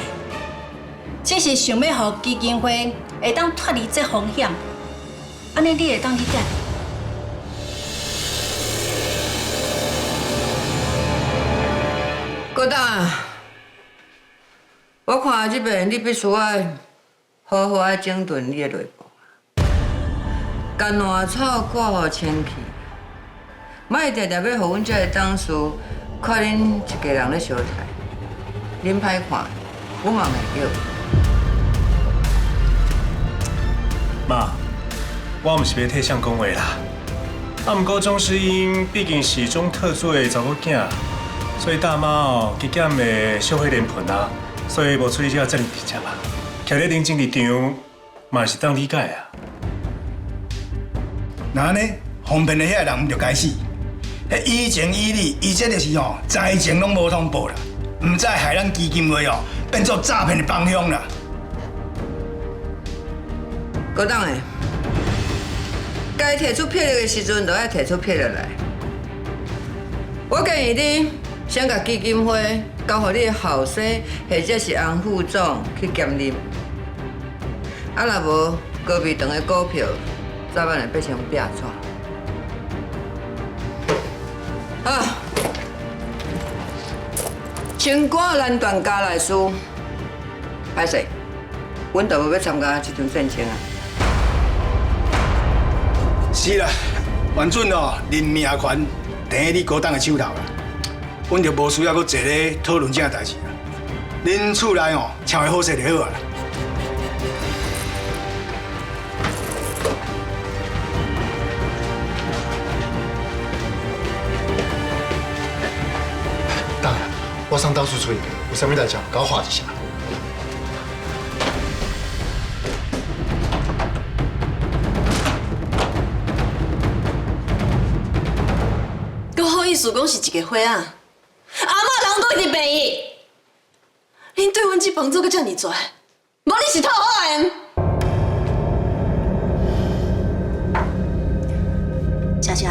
只是想要互基金会会当脱离这风险，安尼你会当理解？郭董啊，我看这边你必须要好好整顿你的内部，把烂草赶互清气，莫定定要互阮这个董事看恁一家人咧相待，恁歹看，我嘛袂叫。妈，我毋是要替相讲话啦。啊，毋过钟世英毕竟是钟特助的查某囝，所以大妈哦，加减的小血连盆啊，所以无处理这遮尔直接嘛。徛咧认真立场，嘛是当理解啊。那呢，方便的遐人毋着该死。迄以情以理，伊这就是吼财情拢无通报啦，毋知害咱基金会哦变作诈骗的方向啦。郭董诶，该提出霹雳的时阵，就要提出霹雳来。我建议你先甲基金会交互你的后生或者是洪副总去兼任，啊若无高美长的股票，早晚会变成壁纸。好，清官难断家内事，歹势，阮就无要参加这场战争啊。是啦，完准哦，任命权踮喺你高董的手头啦，阮就无需要搁坐咧讨论这代志啦。恁厝内哦，超会好势就好啊啦。当然，我上到处处理，有啥物代志甲我话一下。意思讲是一个花啊！阿嬷人都一直病伊，恁对阮这帮助阁遮尔多，无你是讨好的。姐姐，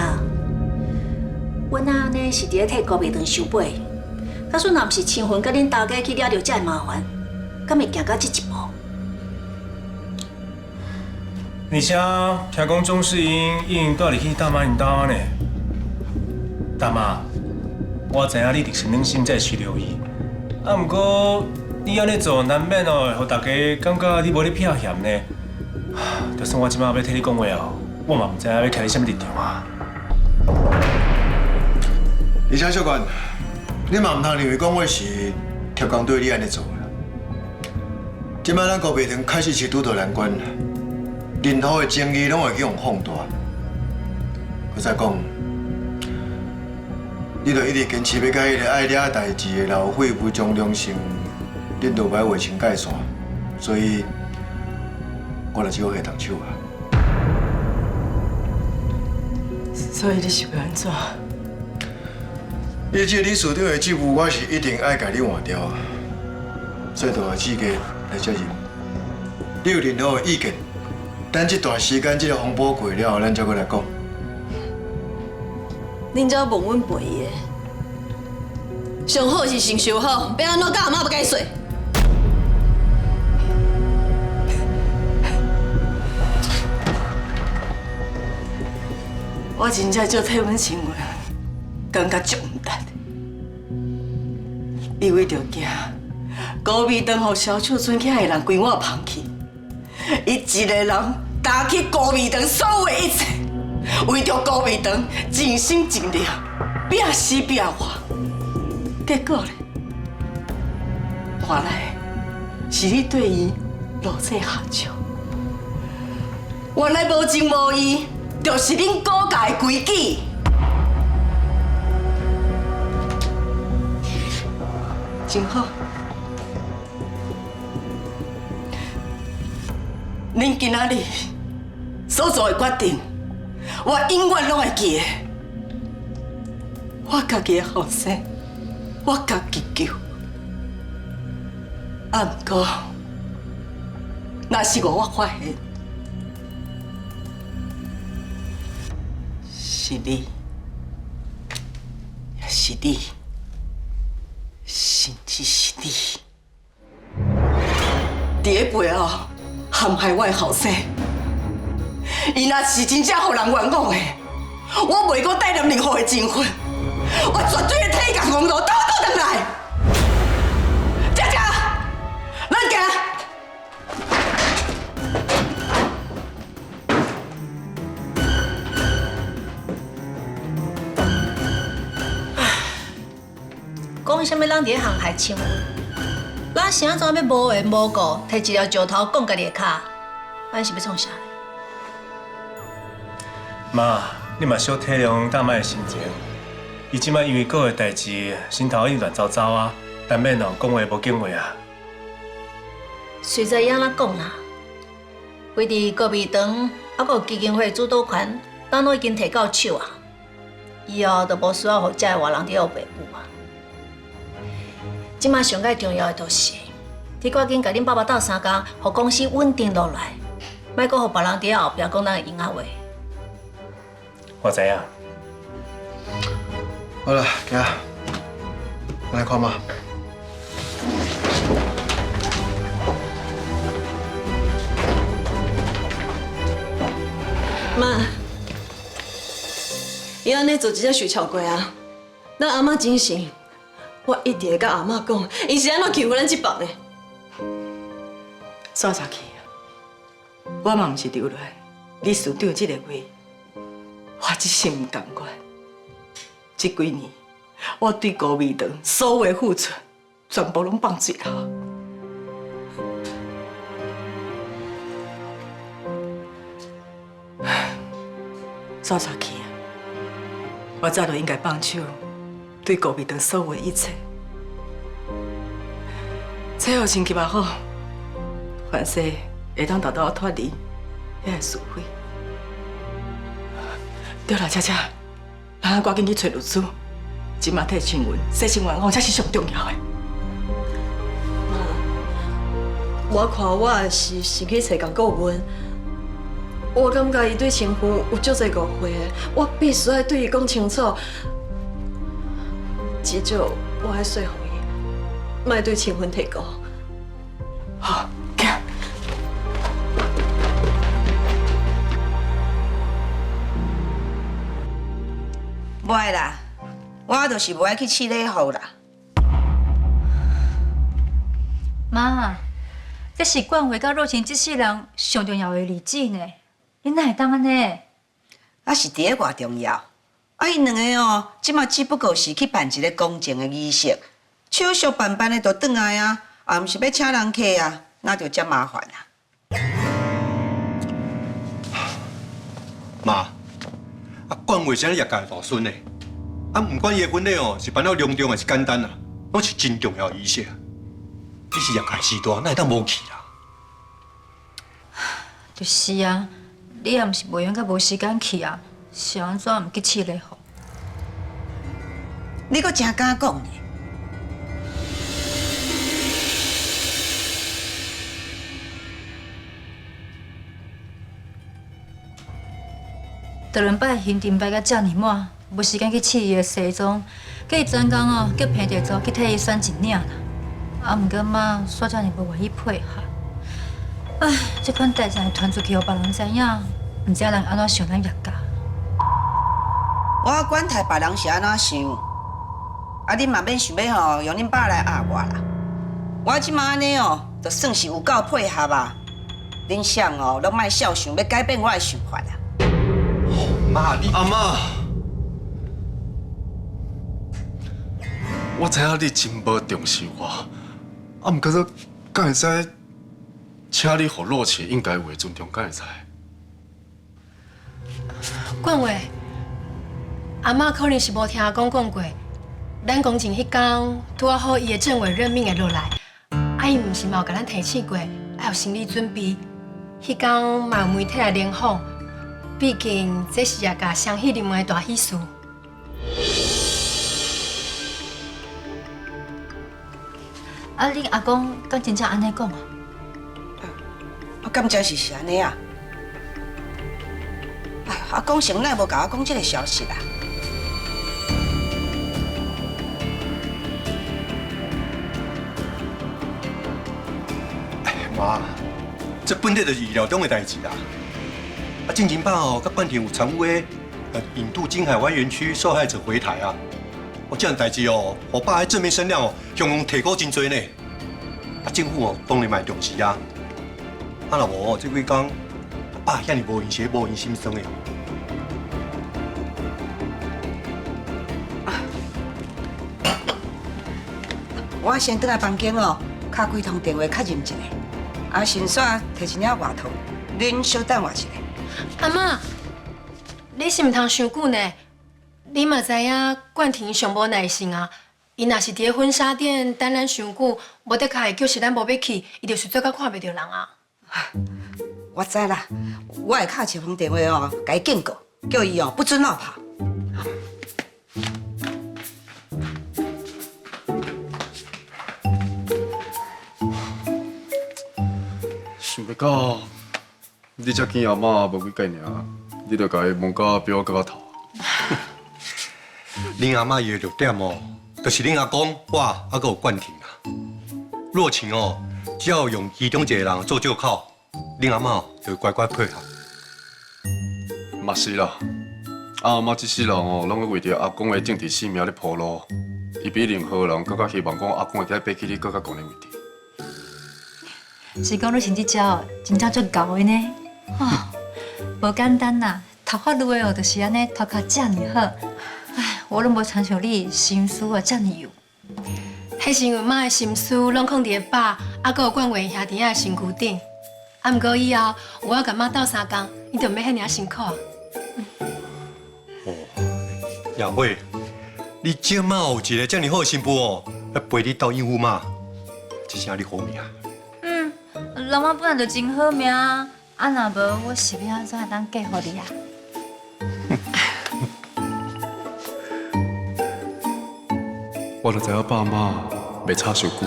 阮安尼是伫咧替高美长收尾，假使若毋是亲婚，甲恁大家去惹着遮麻烦，敢会行到这一步？而且听讲钟世英已经带入去大妈因家呢。大妈，我知影你一定是忍心才收留伊，啊，不过你安尼做难免哦，互大家感觉你无咧避嫌呢。就算我即马要替你讲话哦，我嘛唔知影要徛喺什么立场啊。而且小关，你嘛唔通认为讲我是贴工对你安尼做啦。即摆咱高美堂开始是拄到难关，任何的争议拢会去用放大。我再讲。你著一直坚持要甲迄个爱掠代志的老伙不将良性，恁就歹划清界线，所以我就只好下动手啊。所以你是要安怎？你这理事长的职务，我是一定爱甲你换掉，最大的志气来接任。你有任何的意见，等这段时间这个风波过了后，咱再过来讲。恁才问阮陪伊的，上好是先修好，要安怎甲阿嬷要解释？我真正就替阮亲戚感觉足唔值，因为着惊高美长互萧秀春遐个人规我放弃，伊一个人担起高美长所有的一切。为着高美长尽心尽力，拼死拼活，结果呢？原来是你对伊落这下手。原来无情无义，就是恁高家的规矩。真好，恁今仔日所做的决定。我永远拢会记得，我家己的后生，我家己救。啊，不过，若是我发现，是你，也是你，甚至是你，伫咧背后陷害我的后生。伊若是真正互人冤枉的，我袂阁担任任何的情分，我绝对会替伊甲公道倒转来。讲什么人伫行害青云，咱是安怎要无缘无故摕一条石头讲家己的脚？咱是要创啥？妈，你嘛小体谅大麦的心情。伊即摆因为个个代志，心头一定乱糟糟啊，难免讲话无敬话啊。随在伊安怎讲啦？规伫高美堂，还有基金会主导权，咱拢已经摕到手啊。以后就无需要互遮个外人伫后爸母啊。即摆上界重要的就是，你赶紧甲恁爸爸斗相共，互公司稳定落来，莫阁互别人伫后壁讲咱的闲话。我知影。好了，行，来看妈。妈，伊安尼做真正受超过啊！咱阿妈真信，我一直会甲阿妈讲，伊是安怎欺负咱这帮的。煞煞去啊！我嘛毋是留来，李署长这个话，我一心唔甘愿。这几年，我对高美堂所有的付出，全部拢放水头。煞煞去啊！我早就应该放手，对高美堂所有的一切。最后成绩也好，凡事会当达到我脱离遐个是非。对啦，姐姐，咱赶紧去找律师，即马替青云洗清冤枉才是上重要的。我看我的是去找工顾问，我感觉伊对青云有足侪误会的，我必须要对伊讲清楚，至少我要说服伊，莫对青云提高。好，行。袂啦，我就是无爱去试礼服啦。妈，这是冠伟甲若晴这世人上重要的日子呢，你哪会当安尼？啊是第一偌重要，啊因两个哦，即马只不过是去办一个公证的仪式，手续办办的就转来啊，啊毋是要请人客啊，那就遮麻烦啊。妈，啊冠伟是咱叶家的大孙呢，啊毋管伊的婚礼哦是办到隆重还是简单啊，拢是真重要的仪式。你是叶家时大，哪会当无去啊？就是啊，你也毋是无闲甲无时间去啊，是安怎毋去试礼服？你阁真敢讲呢？第两摆行程排甲遮尔满，无时间去试伊的西装，叫伊专工哦，叫平地组去替伊选一领啦。啊，毋过妈煞遮尔无愿意配合。唉，这款代志传出去，互别人知影，毋知人安怎想咱叶家。我管他别人是安怎想，啊，恁嘛免想要吼用恁爸来压我啦。我即马安尼哦，就算是有够配合啊。恁想哦，拢莫想要改变我的想法啦。妈，你阿妈，我知影你真无重视我，啊，毋过说，敢会使请你互若晴应该话尊重，敢会使？冠伟，阿嬷可能是无听讲过，咱公证迄天拄啊好伊的政委任命会落来，啊伊毋是嘛有甲咱提醒过，要有心理准备。迄天嘛有媒体来联访，毕竟这是叶家双喜临门的大喜事。啊，恁阿公敢真正安尼讲啊？我感觉是安尼啊。哎，阿公先来无甲我讲这个消息啦。妈，这本来就是意料中的代志啦。啊，进前摆哦，甲冠廷有常委引渡金海湾园区受害者回台啊。这样代志哦，我爸喺正面声量哦，向我提高真多呢。啊，政府哦当然嘛重视啊。啊，若无哦，这几天，我爸遐尼无闲时，无闲心酸的。我先倒来房间哦，敲几通电话确认一下。啊，先煞摕一领外套，恁稍等我一下。阿妈，你是唔通伤久呢？你嘛知影冠廷上无耐心啊，伊若是伫咧婚纱店等咱伤久，无得开，叫是咱无要去，伊就是做甲看袂着人啊。我知啦，我会敲一通电话哦，甲伊警告，叫伊哦不准闹跑。想要到你遮见阿嬷无几届尔，你就甲伊问到比我更加头。恁阿嬷伊的弱点哦，就是恁阿公我啊，阁有冠廷啊。若晴哦，只要用其中一个人做借口，恁阿嬷就会乖乖配合。嘛是啦，阿嬷这世人哦，拢会为着阿公的政治性命咧铺路，伊比任何人更加希望讲阿公会甲爬起你更加公的位置。是讲你成绩照真正足高的呢，无简单呐。头发愈的哦，就是安尼，头壳遮尔好。哎，我拢无参像你心思哦遮尔幼。迄是因为妈的心思拢放伫咧爸，还阁有冠伟兄弟仔的身躯顶。啊，毋过以后有我甲妈斗相共，你就免遐尔辛苦啊。雅慧，你即马有一个遮尔好的媳妇哦，要陪你斗应付妈，这是你好命。老妈本来就真好命，啊若无我是要安怎会当嫁互你啊？我就知影爸妈袂差伤久。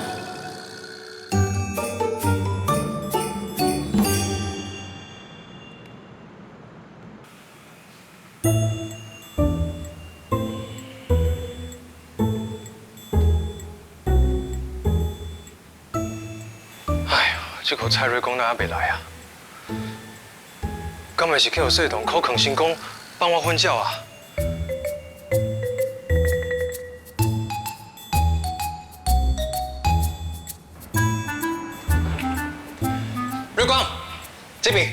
这个蔡瑞公哪还袂来啊？敢会是叫谢董口坑成功帮我分教啊？瑞光，这边。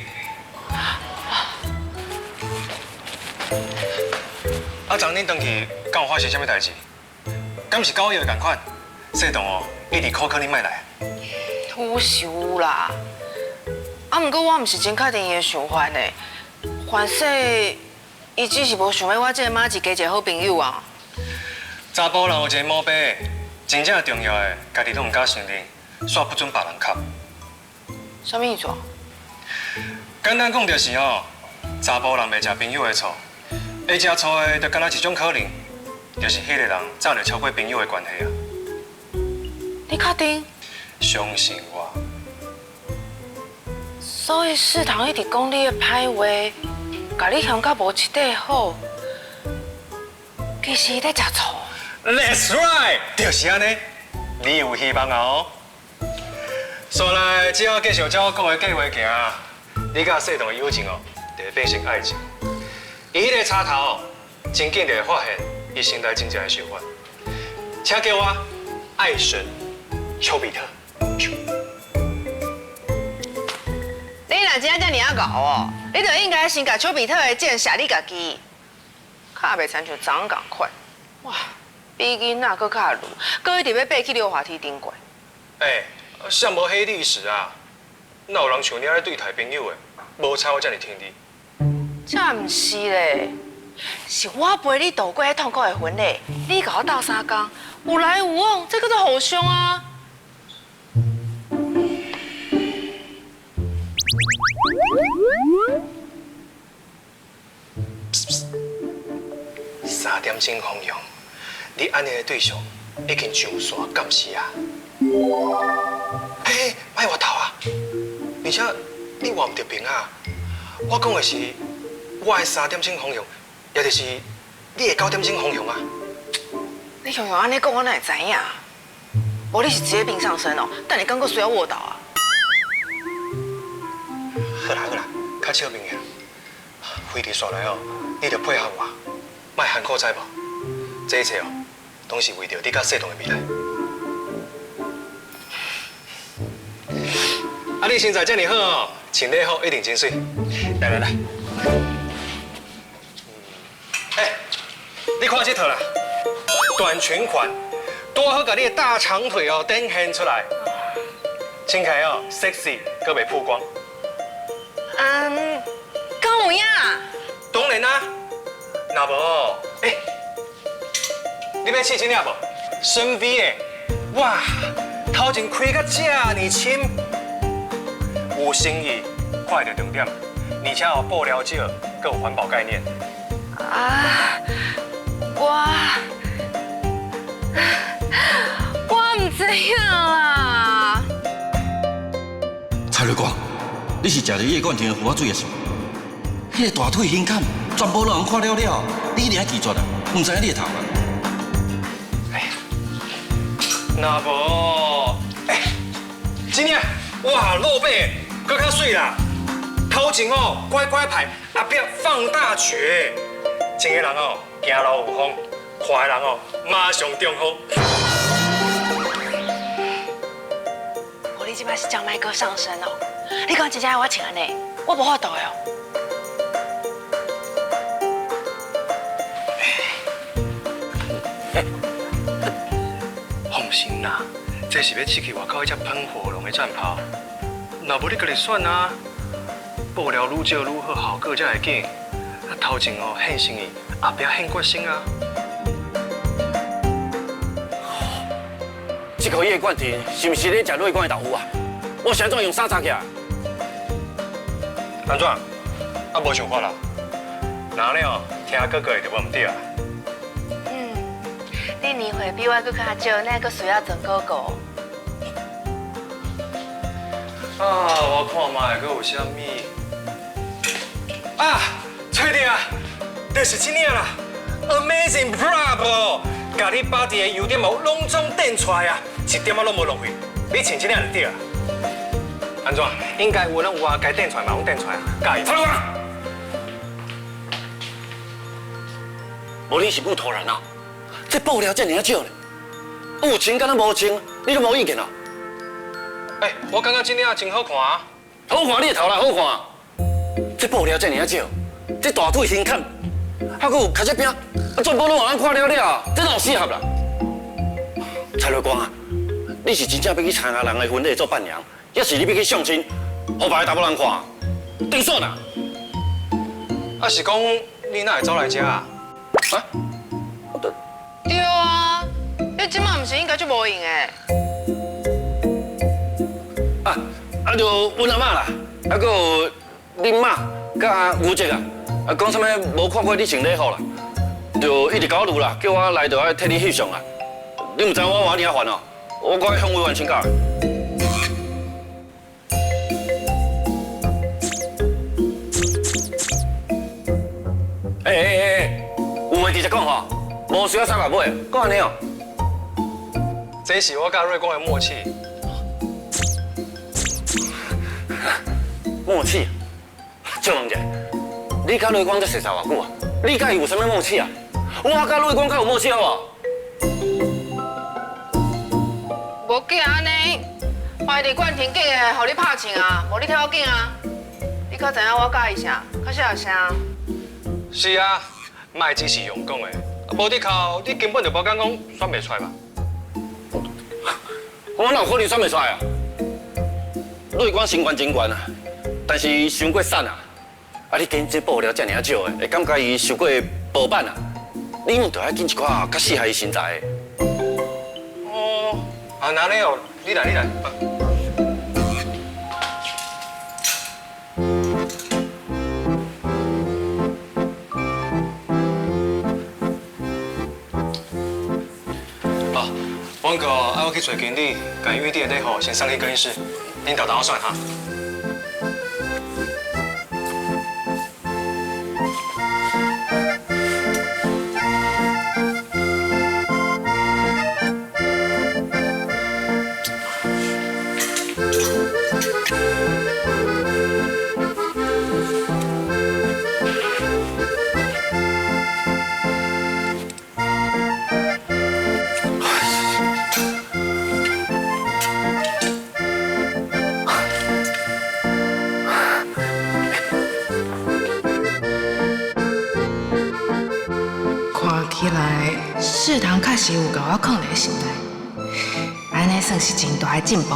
阿昨恁回去，敢有发生什么代志？敢是高爷的共款？谢董哦，一直口坑你莫来。有是有啦，啊，毋过我毋是真确定伊的想法呢。反正伊只是无想要我这个妈是加一个好朋友啊。查甫人有一个毛病，真正重要的，家己都毋敢承认，煞不准别人磕。什么意思啊？简单讲就是哦，查甫人袂食朋友的醋，会食醋的，就敢若一种可能，就是迄个人早就超过朋友的关系啊。你确定？相信我。所以世堂一直讲你的歹话，甲你嫌甲无一块好，其实伊在食醋。That's right， 就是安尼，你有希望啊哦。所来只要继续照我讲的计划行，你甲谢董的友情哦，就会变成爱情。伊迄个插头，真紧就会发现伊心内真正的想法。请叫我爱神丘比特。你若真正尔敖哦，你就应该先甲丘比特的箭射你家己，较袂亲像昨昏共款。哇，比囡仔搁较愚，搁一直要爬去溜滑梯顶过。啥无迄历史啊？哪有人像你安尼对待朋友的？无差我遮尔听你。才毋是咧，是我陪你度过迄痛苦的婚礼，你甲我斗相共，有来有往，这叫做互相啊。3点钟方向，你安尼的对象已经上线，敢是啊？嘿，莫回头啊！而且你话唔着平啊！我讲的是我的3点钟方向，也就是你的9点钟方向啊！你雄雄安尼讲，我哪会知影？无你是直接病上身哦，但你刚刚需要卧倒啊！好啦好啦，较笑面个，飞机煞来哦，你着配合我，莫含苦知无？这一切哦，拢是为着你甲谢董的未来。啊，你身材遮尔好哦，穿礼服一定真水。来来来，你看这套啦，短裙款，多好，把你的大长腿哦展现出来，请开哦 sexy， 搁袂曝光。敢有影？当然啦，那无，你要试真了无？深 V 的，哇，头前开到这呢深，有诚意，看到重点，而且有布料少，搁有环保概念。我唔知影啦。蔡瑞光，你是食着叶冠廷的胡仔水的是吗？迄个大腿胸坎，全部让人看了了，你一定爱记住啦，唔知影你的头啊？那无，真正哇，露背，搁较水啦。头前哦，乖乖牌，后壁放大绝。前个人哦，行路有风，看的人哦，马上中风。你即摆是叫麦哥上身哦！你讲真正要我请安尼，我无法度的哦。放心啦，这是要刺激外口迄只喷火龙的战炮。若无你家己选啊，布料愈少愈好，效果才会紧。啊，头前哦献诚意，后壁献决心啊。这个叶冠廷是不是咧食瑞光的豆腐啊？我现在用啥查起来？安怎？啊，无想法啦。那呢哦，听哥哥的就无唔对啊。你年岁比我搁较少，那搁需要装哥哥。我看嘛，还有啥物？确定啊，就是这样啦 ，Amazing Bravo， 甲你body的优点无拢总点出来啊，一点仔拢无浪费。你穿这样就对啦。安怎？应该有人有啊，该点出来嘛，拢点出来啊，介意？出来！无你是不突然啊？这布料这尔少呢，有穿敢若无穿，你都无意见啊？我感觉今天真好看啊！好看你的头啦，好看。这布料这尔少，这大腿胸坎，还佫有脚趾饼，全部拢让人看了了，这哪有适合啦？蔡瑞光啊，你是真正要去参加人的婚礼做伴娘，还是你要去相亲，互别个查某人看？顶算啦！是讲你哪会走来遮啊？对啊，你即马唔是应该就无用诶？就阮阿嬷啦，还佫有恁妈甲吴姐啊，讲啥物无看过你穿礼服啦，就一直搞路啦，叫我来就要替你翕相啊。你唔知我偌尔啊烦哦，我赶快向委员请假。有话直接讲吼，无需要三角尾，讲安尼哦。这是我甲瑞光的默契。默契？借问者，你甲瑞光才熟识偌久啊？你甲伊有啥物默契啊？我甲瑞光较有默契好无？无计安尼，怀疑冠廷计的，互你拍枪啊，无你替我紧啊。你较知影我介意啥，较适合啥？是啊，莫只是用讲的，无你靠，你根本就无敢讲选袂出来吧？我哪有可能选袂出来啊？瑞光身悬真悬啊，但是伤过瘦啊。啊，你今这布料这尔少的，会感觉伊受过薄板啊？你们就要拣一寡较适合伊身材的。那你哦，你来。阮个爱我去找经理，甲预定的礼服先送去更衣室，恁等我算哈。看起来食堂确实有甲我藏在心内。算是真大的进步。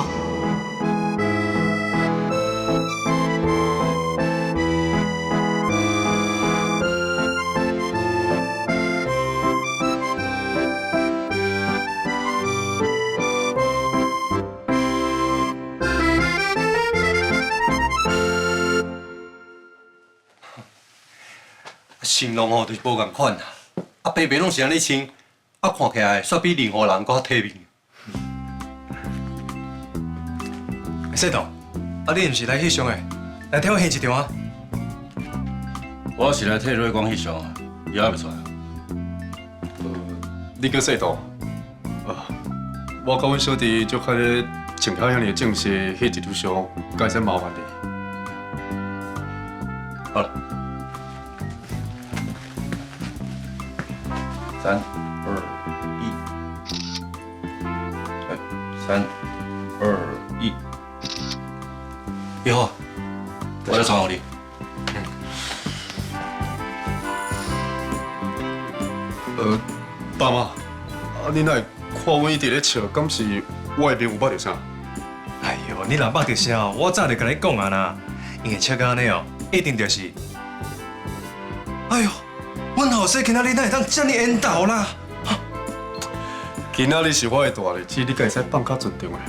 形容吼就是无共款啦，啊，白白拢是安尼穿，啊，看起来煞比任何人搁较体面。细道，啊，你毋是来翕相的，来替我翕一张啊！我是来替瑞光翕相啊，伊还袂出来。你叫细道？我甲阮小弟就开咧穿较遐尼正式翕一张相，该使麻烦你。好了。3、2、1，3、2、1，以后我再传互你。爸妈，啊，你哪会看阮一直咧笑？敢是我的面有捌着啥？哎呦，你若捌着啥？我早就甲你讲啊啦，因为笑到安尼哦，一定就是，哎呦。阮后生今仔日哪会当遮尔缘投啦？今仔日是我的大日子，你该使放较尊重的。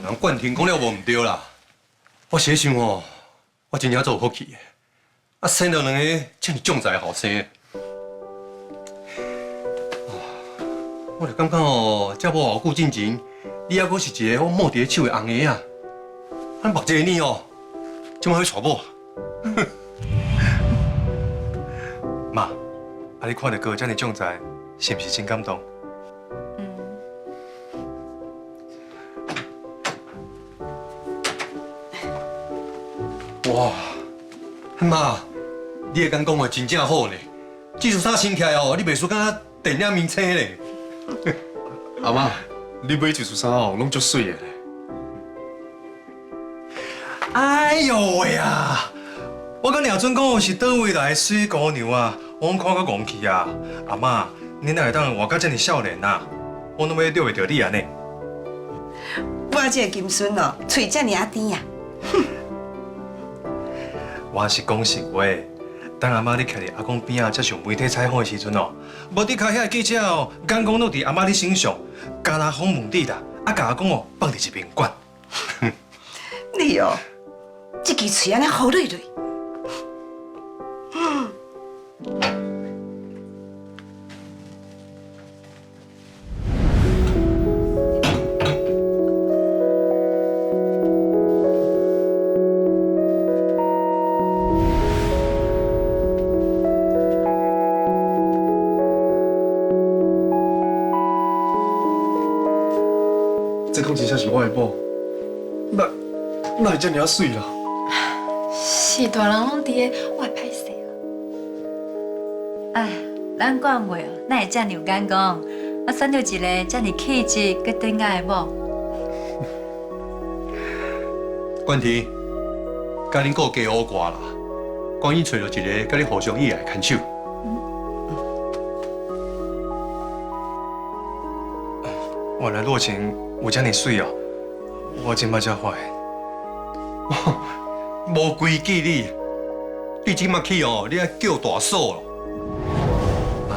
人冠廷讲了无毋对啦，我是想哦，我真正做有福气的，啊生了两个遮尔将才的后生，我就感觉哦，这无偌久之前，你还阁是一个我摸伫手的红鞋啊，咱目这个你哦，怎么去娶某？妈，啊你看到哥遮尔将才，是毋是真感动？哇，妈，你的眼光哦真正好呢，这束衫穿起来哦，你袂输敢若电影明星咧。阿妈，你买这束衫哦，拢足水的咧。哎呦喂啊！我甲娘准讲是倒位来的水姑娘啊，我看到戆去啊！阿妈，你哪会当活到遮尔少年啊？我拢要钓袂着你安尼。我这个金孙哦，嘴遮尔啊甜啊！我是讲实话，等阿妈你徛伫阿公边仔接受媒体采访的时阵哦，无伫卡遐记者哦，眼光都伫阿妈你身上，加拿访问你啦，啊，甲阿公哦放伫一边管。你哦，这支嘴安尼好蕊蕊。这讲真正是我的某，哪会遮尔啊水啦？是大人拢伫个，我会歹势啊。哎，咱讲话哦，哪会遮尔有眼光？我选到一个遮尔气质、佮顶爱的某。冠廷，甲恁个加好挂啦，赶紧找到一个甲你互相意爱的牵手。原来若晴有遮尔水哦，我真捌才发现。无规矩你即马起哦，你爱叫大嫂咯。妈，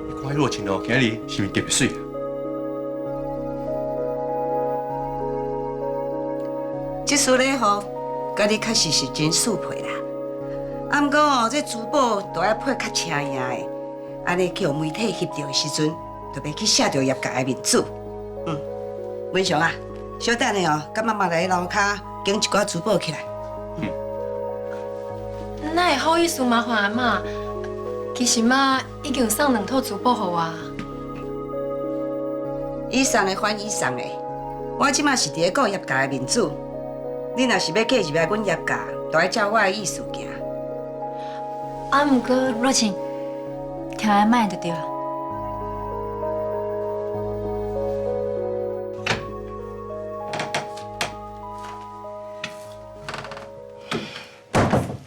你看迄若晴哦，今日是毋是特别水？这次礼服，甲你确实是真适配啦。啊，毋过哦，这珠宝都爱配较青颖的，安尼叫媒体翕到的时阵，就袂去写到业界的面子。文祥啊，小等下哦，甲妈妈来楼骹拣一寡珠宝起来。那会好意思麻烦阿妈？其实妈已经有送2套珠宝给我。以上的还以上的，我即马是伫咧顾业界的面子。你若是要嫁入来阮业界，就要照我的意思行。啊，毋过若晴，听阿妈就对了。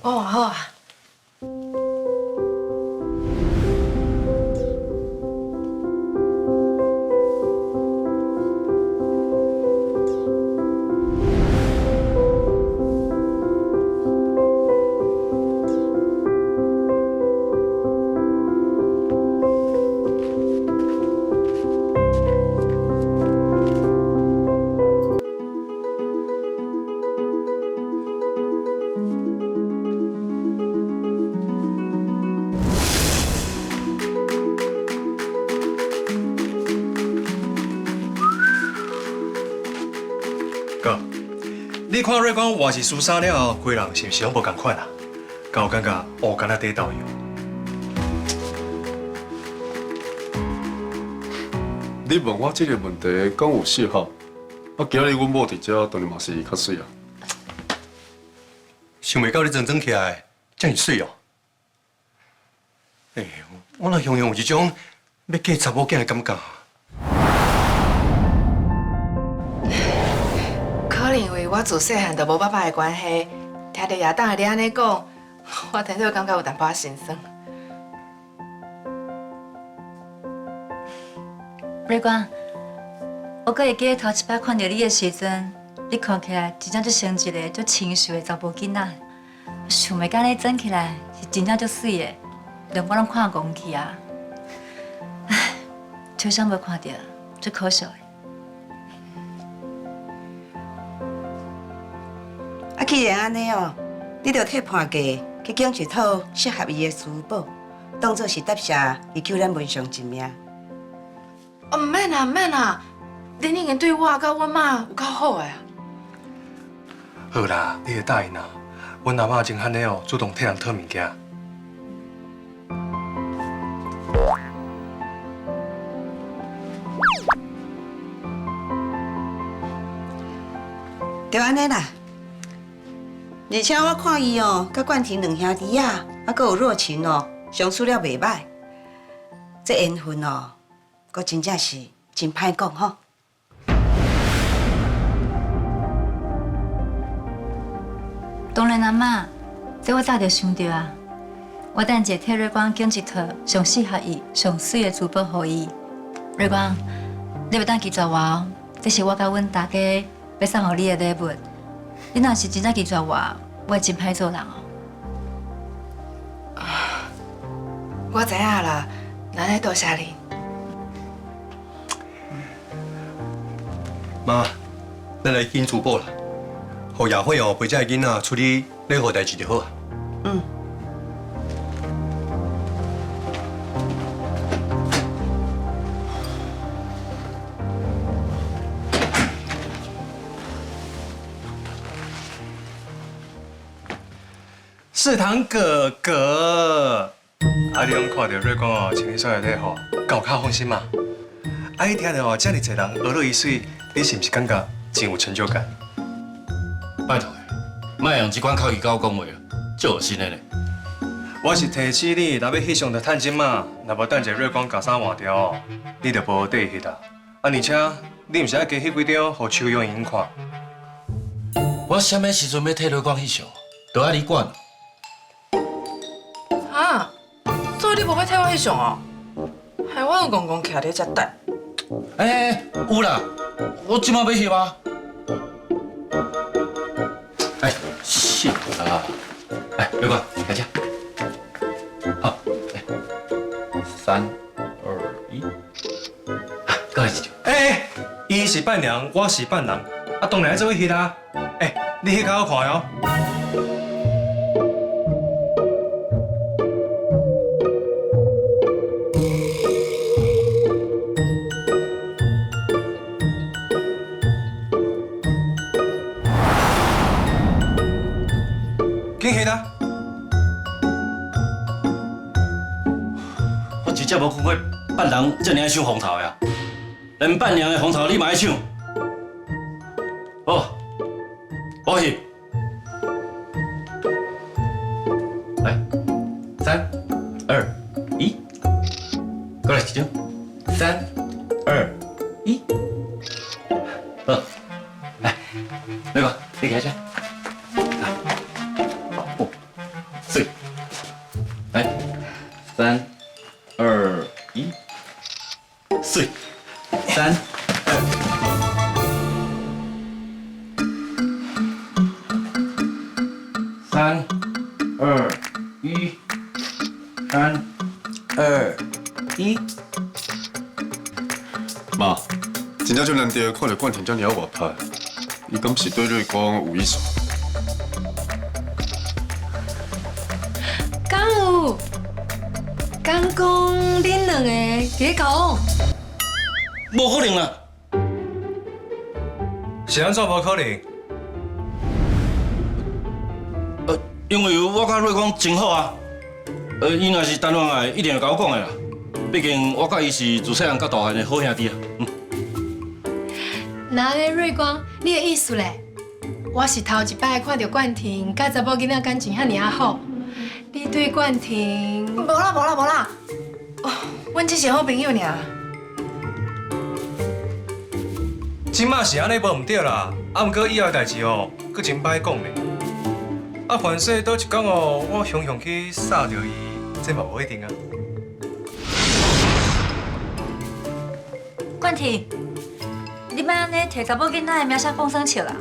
我换好啊。你看瑞光换是输衫了后，规人是毋是拢无共款啊？敢有感觉哦，敢若地导游？你问我这个问题，讲有适合。啊，今日阮某伫遮，当然嘛是较水啊。想袂到你整起来遮尔水哦！我若常常有一种要嫁查某囝的感觉。可能因为我自细汉就无爸爸的关系，听到亚当你安尼讲，我真正感觉有淡薄心酸。瑞光，我阁会记得头一摆看到你的时阵，你看起来真正就像一个足清秀的查甫囡仔。想袂到你整起来是真正足水的，连我拢看戆去啊！唉，就像无看到，足可惜的。啊，既然安尼哦，你着替判价去拣一套适合伊的珠宝，当作是答谢伊救咱文上一命。哦，唔免啦，唔免啦，恁已经对我甲阮妈有够好的。好啦，你会答应啦。阮阿妈真罕的哦，主动替人讨物件。就安尼啦。而且我看伊哦，甲冠廷两兄弟啊，还佫有若晴哦，相处了袂歹。这缘分哦，佫真正是真歹讲吼。当然阿妈，这我早就想到啊。我等下替瑞光拣一套上适合伊、上水的珠宝给伊。瑞光，你要等记住我哦，这是我甲阮大家要送予你的礼物。你若是真正记住我，我会真歹做人哦。我知影啦，那来多谢你。妈，咱来拣珠宝啦。互亚慧哦陪这个囡仔处理任何代志就好啊。嗯。世堂哥哥，你拢看到瑞光哦，穿你所有礼服，敢有较放心嘛？你听到哦，遮尔侪人学落伊水，你是毋是感觉真有成就感？拜托，莫用这款口语甲我讲话，足恶心的咧。我是提醒你，若要翕相就趁钱嘛，若无等者瑞光甲衫换掉，你就无底翕啊。而且你毋是爱加翕几张，互秋用影看。我什么时阵要替瑞光翕相，都爱你管。啊，所以你无要替我翕相哦？害我有戆戆徛伫遮等。有啦，我即马要翕啊。是啦，瑞光，来这。好，3、2、1，过来一张。伊是伴娘，我是伴郎，当然要做伙翕啊。你翕较好看哦。紧翕啦！我真正无看过伴郎这么爱抢风头呀，连伴娘的风头你嘛爱抢？好，我翕。来，3、2、1，过来一张。3、2、1，好，来，那个你开始。对，来，3、2、1，碎，3、2。3、2、1，3、2、1。妈，真正就难得看到冠廷这么活泼，伊敢是对瑞光有意思？敢讲恁两个伫交往？无可能啦！是安怎无可能？因为我甲瑞光真好啊。伊若是单恋爱，一定会甲我讲的啦。毕竟我甲伊是自细汉到大汉的好兄弟啊。那咧瑞光，你的意思咧？我是头一摆看到冠廷甲查某囡仔感情遐尔啊好，你对冠廷……无啦，阮只是好朋友尔。即马是安尼无毋对啦，啊，毋过以后代志哦，佫真歹讲咧。啊，凡说倒一讲哦，我雄雄去杀着伊，这嘛无一定啊。冠廷，你莫安尼摕查某囡仔的名声讲生笑啦。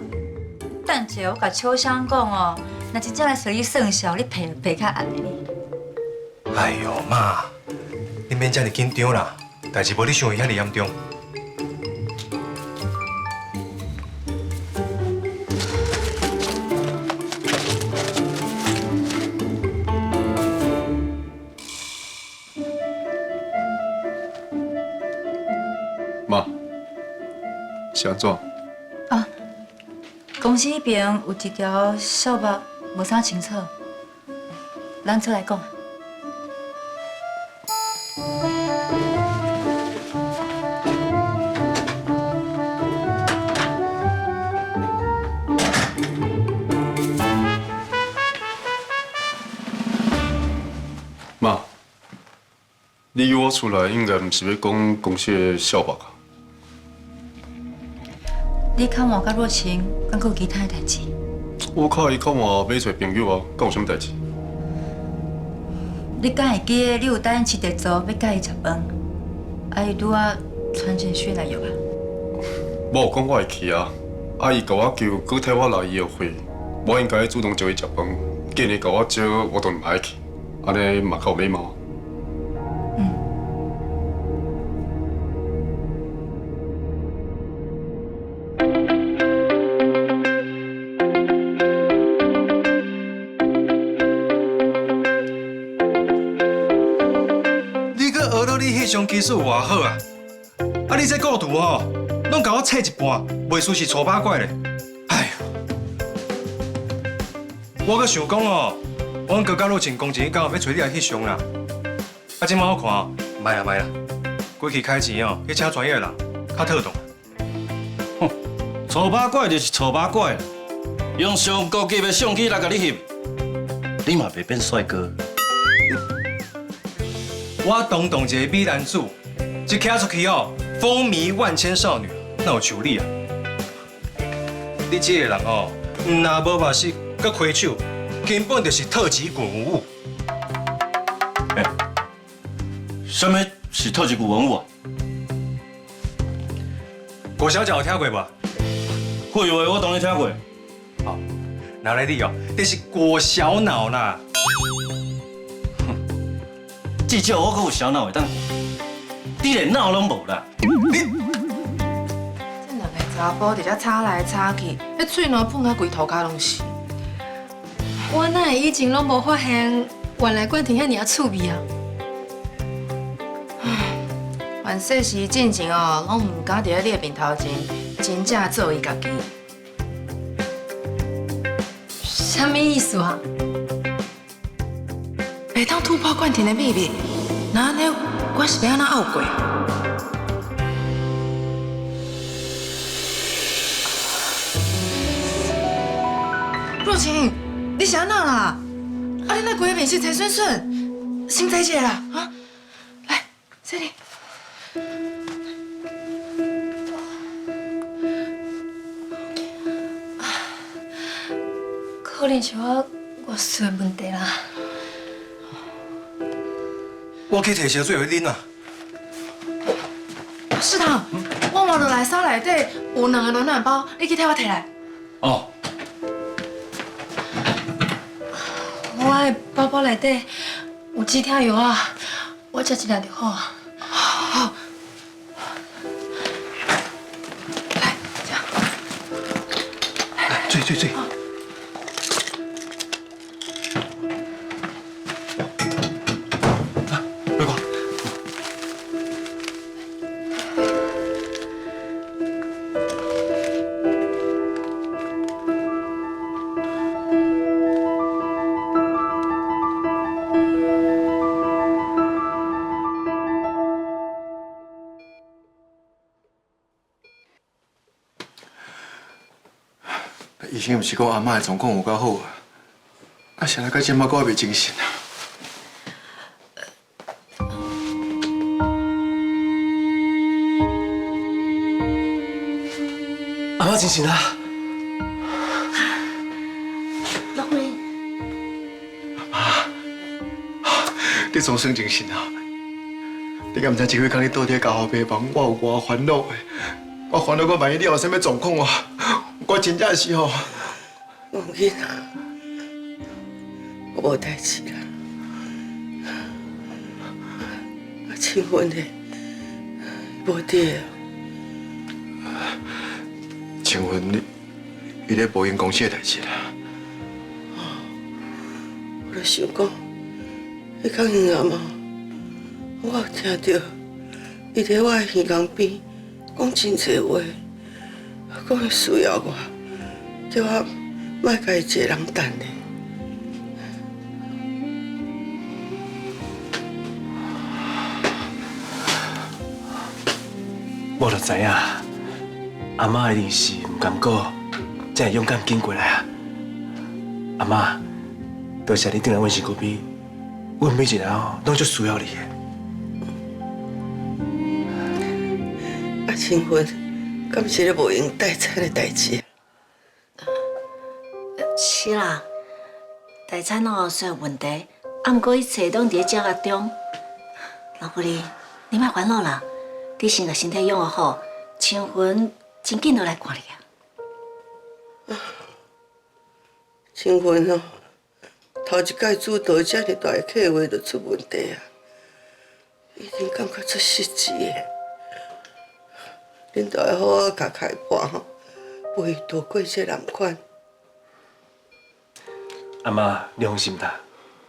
等者我甲秋香讲哦，若真正来找你算账，你赔较暗的呢。哎呦妈，你免遮尔紧张啦，代志无你想的遐尔严重。妈，是安怎？啊，公司迄边有一条小目无啥清楚，咱出来讲。妈，你约我出来，应该毋是要讲公司的小目啊？你看我甲若晴，敢有其他的代志？我靠伊看我买找朋友啊，敢有啥物代志？你敢会记得你有答应饲地组要甲伊食饭，啊伊拄仔传简讯来约啊？我有讲我会去啊，阿姨甲我求，佮替我来伊的会，我应该主动招伊食饭，既然甲我招，我当然嘛爱去，安尼嘛较有礼貌。迄种技术偌好啊！啊，你这构图吼，拢甲我切一半，袂输是粗八怪咧。哎呦，我阁想讲哦，阮哥甲陆晴公前讲要找你来翕相啦。啊，即摆我看哦，卖啦，过去开钱哦，去请专业的人，较妥当。哼，粗八怪就是粗八怪，用上高级的相机来甲你翕，你嘛袂变帅哥。我堂堂一个美男子，一骑出去哦，风靡万千少女，哪有像你啊？你这个人哦，唔但无目识，阁亏手，根本就是特级滚物。什么是特级古文物啊？郭小姐有听过无？会话我当然听过。好，哪来的哦？这是郭小脑啦。至少我阁有小脑会当，你连脑拢无啦。这两个查甫伫遮吵来吵去，迄嘴软碰到规头壳拢是。我哪会以前拢无发现，原来冠廷遐尔趣味啊！原说是进前哦，拢唔敢伫咧你的面头前真正做伊家己。什么意思啊？袂当突破冠廷的秘密，那安尼我是要安怎拗过？若晴，你是安怎啦？啊，你那规个面色才顺顺，心在姐啦啊！来，这里。可能是我水的问题啦。我去摕烧水去啉啊。市长，我换落来衫内底有2个暖暖包，你去替我摕来。哦。我的包包内底有止痛药啊，我吃一粒就好啊。好。来，这样。醉。是毋是讲阿嬷的状况有较好啊？啊，谁来到即摆阁还袂精神啊？阿妈精神啊！老辉，你总算精神啊！你敢毋知即几工你倒伫家后病房，我有偌烦恼的。我烦恼，我万一你有啥物状况啊，我真正是吼。王囡啊，我无代志啦。啊，青云的无伫啊。青云，伊咧保险公司的代志啦。我就想讲，迄天因阿妈，我有听到伊伫我的耳旁边讲真侪话，讲伊需要我，叫我莫甲伊一个人等咧。我就知影，阿妈一定是唔甘过，才会勇敢紧过来啊！阿妈，多谢你顶来阮身躯边，阮每一个人哦，拢足需要你的。啊，青云，敢是咧无用待产的代志？是啦，待产哦虽然有问题，啊，毋过一切拢伫咧掌握中。老夫人，你莫烦恼啦，你先甲身体养好，青云真紧就来看你啊。青云哦，头一届主导遮尔大的计划就出问题啊，已经感觉出失志的。恁都要好好甲开判吼，陪伊度过这难关。阿妈，你放心啦，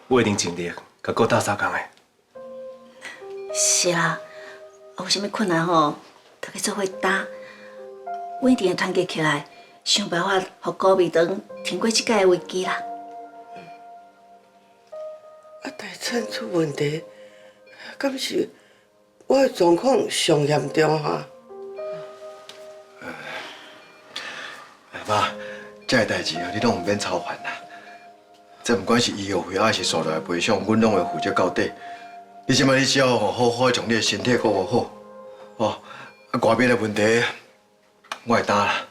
我一定尽力甲顾到三工的。是啦，有啥物困难吼，大家做伙打，我一定会团结起来，想办法互高美长挺过这届的危机啦。啊，待产出问题，敢是我的状况上严重哈？妈，这个代志啊，你拢唔免操烦啦。这不管是医药费还是所有的赔偿，阮拢会负责到底。你即摆你只要好好将你的身体顾好，哦，啊，外面的问题我会担啦。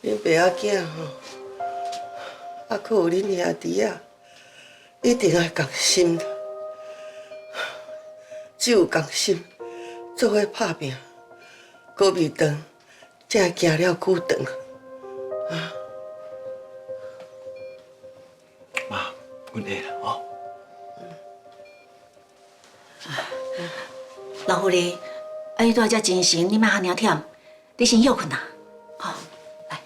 恁爸仔囝吼，啊，搁有恁兄弟啊，一定要同心，只有同心，做伙拍拼。高美长才会行了久长啊！妈，阮会啦，哦。老夫人，啊，你拄仔遮精神，你莫遐尔忝，你先休困啦。好，来。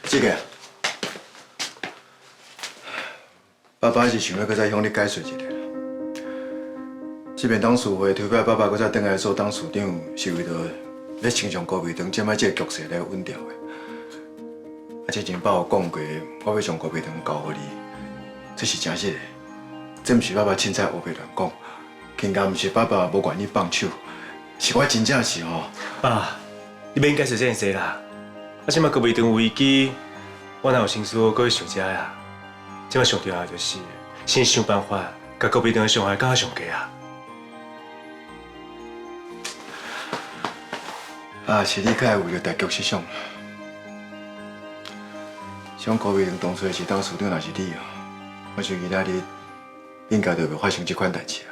这个，爸爸是想要搁再向你解释一下啦。这边董事会推派爸爸搁再转来做董事长，是为着要亲像高美长即摆这个局势来稳定的。啊，之前爸有讲过，我要将高美长交互你，这是真实的。这毋是爸爸凊彩胡白乱讲，更加毋是爸爸无愿意放手，是我真正是吼。爸，你免解释这件事啦。啊，即摆高美长有危机，我哪有心思搁去想这呀？即摆上重要的就是先想办法，甲高美长的伤害降到上低啊。啊，是你较会为着大局设想。想高美长当初是董事长，若是你哦，我想其他日应该就袂发生这款代志啊。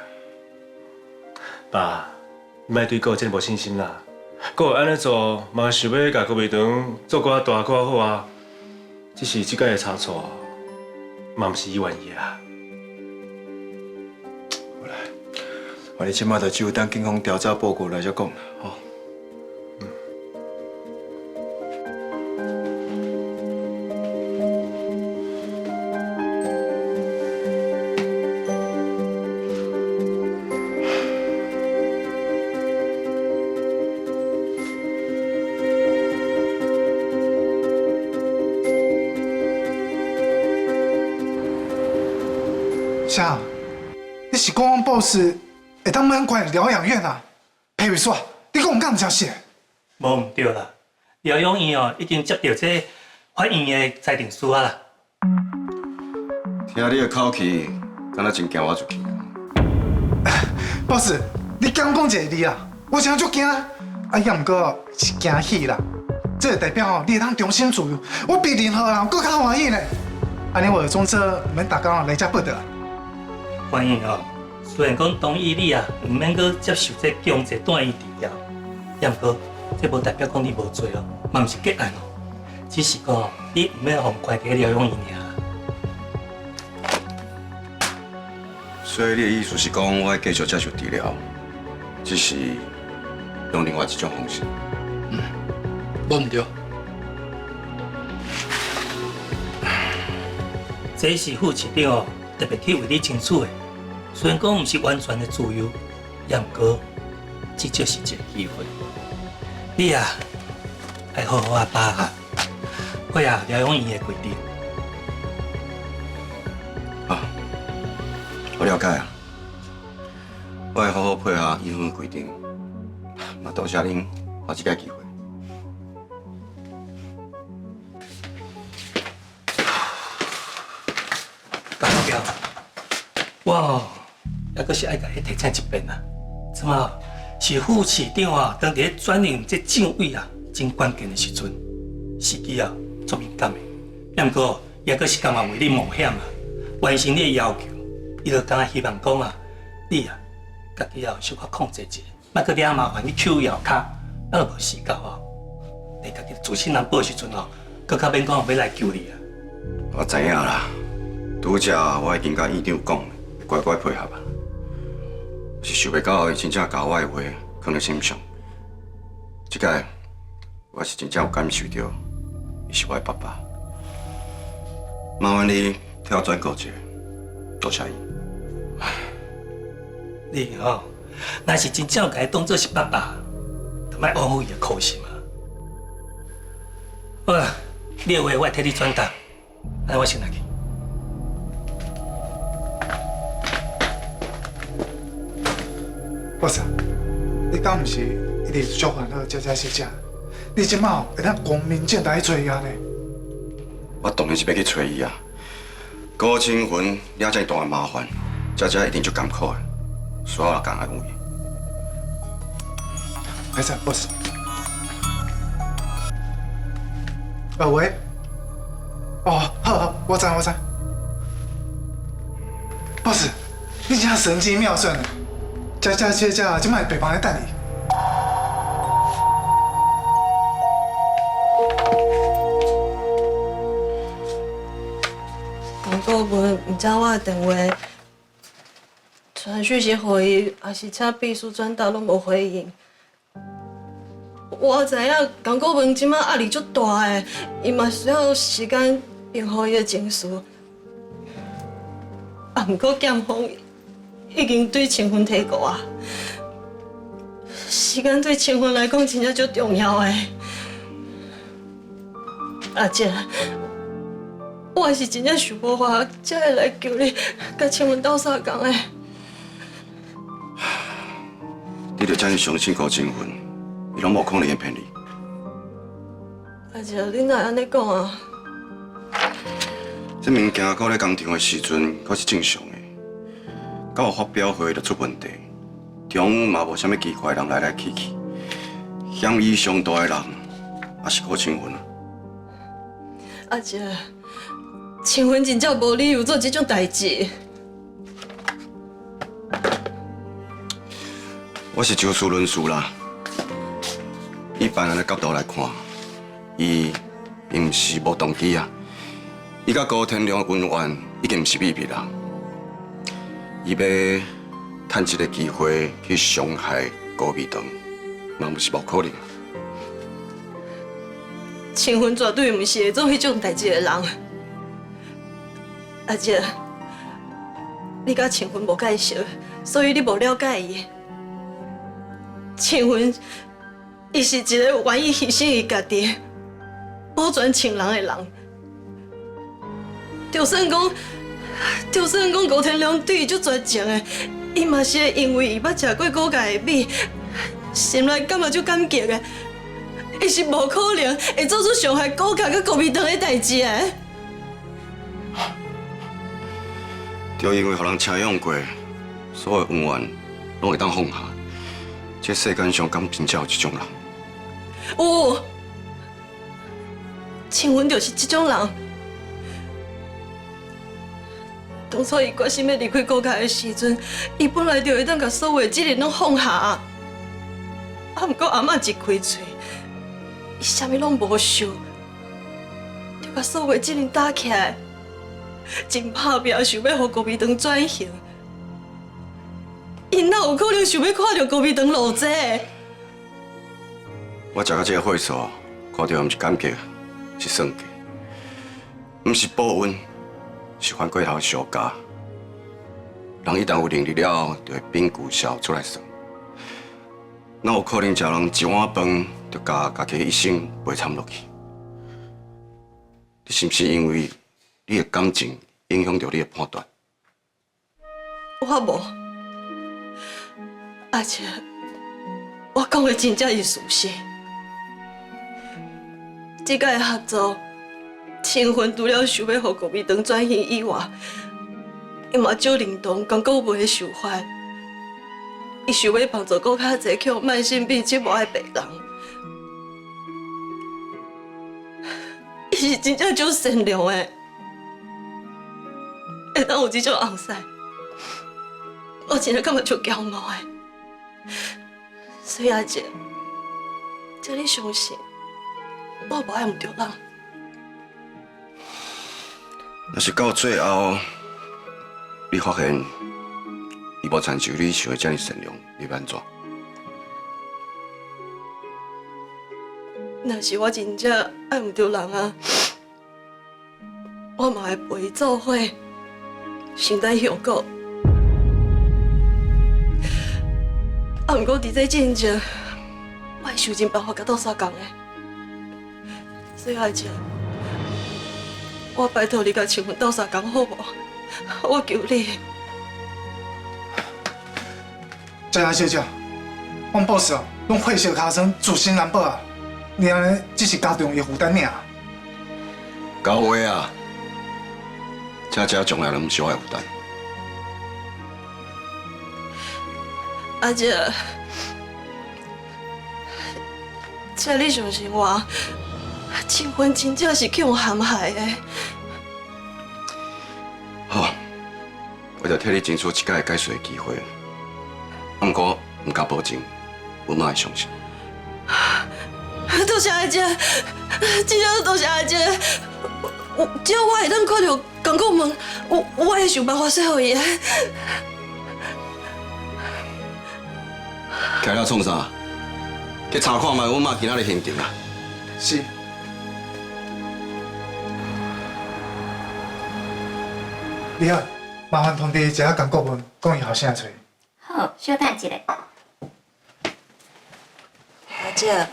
爸，你莫对我真无信心啦。我安尼做，嘛想要甲高美长做搁大搁好啊。只是即届的差错，嘛毋是伊愿意啊。好啦，我哋即马就只有等警方调查报告来才讲啦，吼。啥？你是讲阮 boss 会当买关疗养院啊？裴伟说，你讲毋敢毋真实？无毋对啦，疗养院哦已经接到这法院的裁定书啊啦。听你的口气，敢若真惊我出去。boss，你敢讲一个字啊？我真足惊，啊，也毋过是惊喜啦。这代表吼，你会当重新自由，我比任何人更较欢喜呢。安尼我的总策免逐工来遮报道。法院哦，虽然讲同意你啊，毋免阁接受这强制断医治疗，也毋过这无代表讲你无罪哦，嘛毋是结案哦，只是讲你毋免互关在疗养院尔。所以你的意思是讲，我要继续接受治疗，只是用另外一种方式。无毋对。这是副市长哦特别去为你争取的，虽然讲毋是完全的自由，也毋过至少是一个机会。你啊，要好好啊把握，配合疗养院的规定。我了解啊，我会好好配合医院规定，嘛多谢恁给这个机会。大目标，我哦，还阁是爱甲你提醒一遍啊。即马是副市长啊，当伫咧转任这政委啊，真关键的时阵，时机啊足敏感的。也毋过，也阁是甘愿为你冒险啊，完成你的要求。伊就敢若希望讲啊，你啊，家己要小可控制一下，莫搁惹麻烦你抽摇卡，咱就无死到哦。你家己自身难保的时阵哦，搁较免讲要来救你啊。我知影啦，拄则我已经甲院长讲，乖乖配合啊。是想袂到伊真正甲我的话放在心上。这届我是真正有感受到，伊是我的爸爸。麻烦你替我转告一下，多谢伊。你哦，若是真正有甲伊当作是爸爸，就莫枉负伊的苦心啊。好啦，你的话我会替你转达，安尼我先来去。boss，你敢毋是一直足烦恼、食食食食？你即马会当光明正大去找伊安尼？我当然是要去找伊啊！高清云惹遮大的麻烦，姐姐一定足艰苦的，所有人共安慰。歹势 ，boss。喂。哦，好，我知。boss，你真神机妙算的。姐，即摆白房咧等你。讲顾问毋知我的电话传讯息给伊，还是请秘书转达，拢无回应。我知影讲顾问即摆压力足大的，伊嘛需要时间平复伊的情绪。啊，毋过检方已经对清婚提过啊。时间对清婚来讲真正足重要的。阿姐，我是真正想无法，才会来求你，甲清婚斗相共的。你着遮尔相信高清云，伊拢无可能会骗你。阿姐，你哪会安尼讲啊？这物件到咧工厂的时阵，阁是正常的。到有发表会就出问题，中午嘛无啥物奇怪的人来去，嫌疑上大的人也是高清云啊。阿姐，清婚真正无理由做这种代志。我是就事论事啦。以别人的角度来看，伊并毋是无动机啊。伊甲高天良恩怨已经毋是秘密啦。伊要趁一个机会去伤害高美堂，嘛毋是无可能。清婚绝对毋是会做迄种代志的人。阿姐，你甲清婚无介绍，所以你无了解伊。清婚，伊是一个愿意牺牲伊家己、保全情人的人。就算讲就算讲高天良对伊足绝情的，伊嘛是会因为伊捌食过高家的米，心内感觉足感激的。伊是无可能会做出伤害高家甲高美堂的代志的。就因为互人车用过，所有恩怨拢会当放下。这世间上敢真正有这种人？有，青云就是这种人。当初伊决心要离开高家的时阵，伊本来就会当把所有的责任拢放下。啊，不过阿嬷一开嘴，伊啥物拢无想，就把所有的责任打起来，真拍拼想要互高美堂转型。伊哪有可能想要看到高美堂落这？我食到这个会所，看到毋是感激，是算计，毋是报恩，是翻过头相加。人一旦有能力了，就会摒旧笑出来算。哪有可能食人一碗饭，就家己一生陪惨落去？你是毋是因为你的感情影响到你的判断？我无，而且我讲的真正是事实。这届合作，青云除了想要互高美堂转型以外，伊嘛足认同讲国袂受罚。伊想要帮助更较侪去慢性病折磨的病人。伊是真正足善良的，会当有这种后生，我真的感觉足骄傲的。所以阿姐，叫你相信，我无爱毋着人。若是到最后，你发现伊无亲像你想的这么善良，你要安怎？若是我真正爱毋着人啊，我嘛会陪伊做伙，承担后果。啊，毋过伫这进前，我会想尽办法甲斗相共的。所以阿姐，我拜托你甲青云斗相共好无？我求你。佳佳小姐，阮 boss 啊，拢血小尻川，自身难保啊。你安尼只是加重伊负担尔。高话啊，佳佳从来都毋是我的负担。阿姐，请你相信我，青云真正是去互陷害的。好，我就替你争取一届解释的机会。不过，唔敢保证，我嘛会相信。多谢阿姐，真正多谢阿姐。只要我会当看到公公问，我会想办法说服伊的。徛了创啥？去查看卖阮妈今仔日行程啊。是。你好，麻烦通知一下江国文，讲伊后生找。好，稍等一下。阿姐，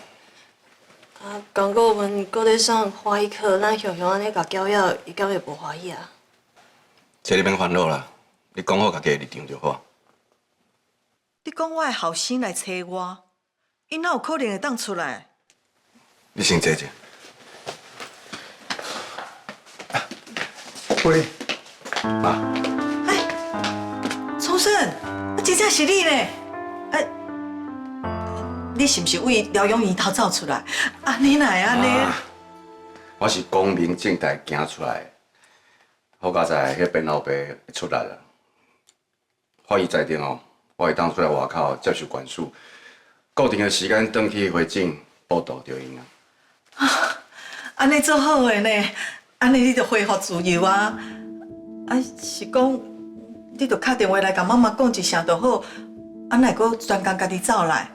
江国文搁咧送花艺课，咱雄雄安尼甲交要，伊敢会无欢喜啊？这你免烦恼啦，你讲好家己的立场就好。你讲我的后生来找我，伊哪有可能会当出来？你先坐者。喂。妈。聪生，真正是你呢？你是不是为疗养院偷走出来？你哪会安尼？我是光明正大行出来的，好佳在迄边老爸会出来了。法医裁定哦，我会当出来外口接受管束，固定的时间回去回诊报道就用啊。安尼做好的呢，安尼你就恢复自由啊！是讲你就打电话来甲妈妈讲一声就好，哪会阁专工家己走来？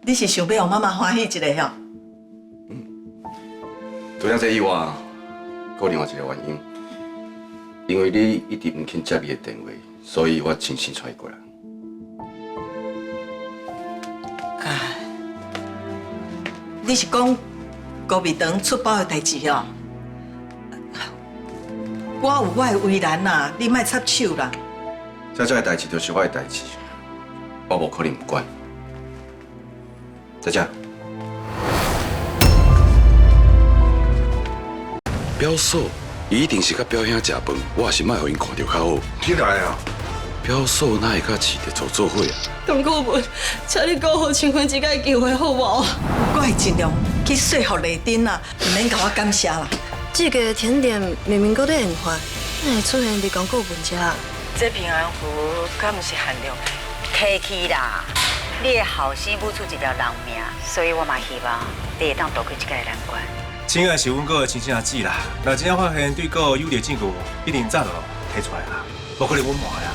你是想要让妈妈欢喜一下吼？除了这以外，还有另外一个原因，因为你一直唔肯接伊的电话，所以我亲身带伊过来。你是讲高美堂出包的代志哦？我有我的为难啦，你莫插手啦。这的代志就是我的代志，我无可能不管。在这。表嫂，伊一定是甲表兄食饭，我也是莫互因看到较好。起来啊！表嫂哪会甲饲着做伙啊？唐顾问，请你给我清婚一个机会好无？我会尽量去说服丽珍啦，唔免甲我感谢啦。这个甜点明明搁在研发，哪会出现伫广告文遮？这平安符敢不是限量的？客气啦，你的后生母出一条人命，所以我嘛希望你会当躲开这个难关。亲爱是阮哥的亲生子啦，若真正发现对哥有利证据，一定早就提出来啦，无可能隐瞒呀。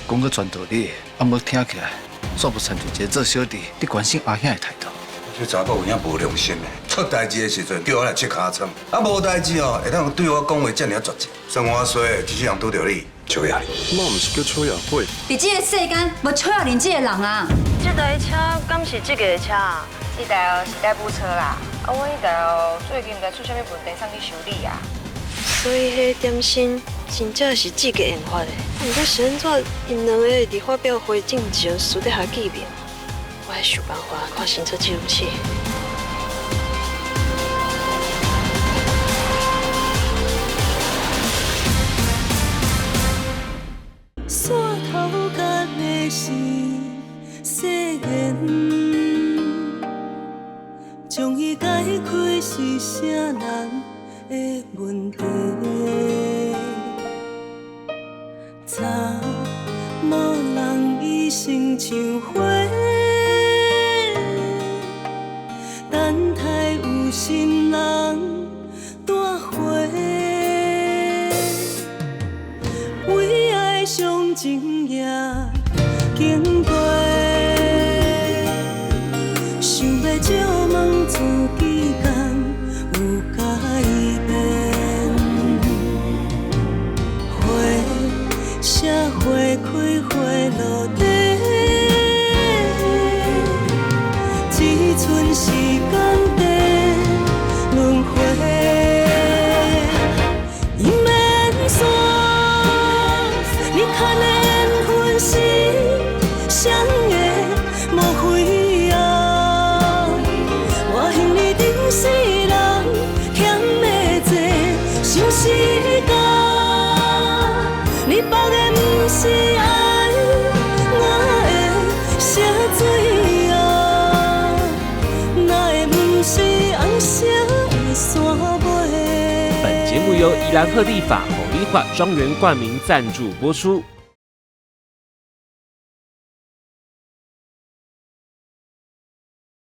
讲个全道理，啊，无听起来，煞不亲像一个做小弟，你关心阿兄的态度。这查某有影无良心的，出代志的时阵叫我来切尻川，啊无代志哦，会当对我讲话这尔绝情。算我衰，只是人拄到你，秋雅你。妈唔是叫秋雅会。伫这个世间，无秋雅玲这个人啊。这台车敢是这个车？这台是代步车啦，啊，我迄台最近该出啥物问题，送去修理啊。所以迄点心真正是这个研发的。毋过是安怎因两个伫发表会进前私底下见面？我会想办法看新车记录器。线头甲的是誓言，将伊解开是啥人的问题？昨无人伊心像花，等待有心人带回。为爱上情也经过，想要借问自己敢有改变？花谢花开花落地，只剩时间在轮回。伊免说，你看的缘分是谁的无悔啊？我恨你顶世人欠的多，想时间。你绑的不是爱，我的写水啊，哪会不是红色的山尾？本节目由宜兰鹤立法某利化庄园冠名赞助播出。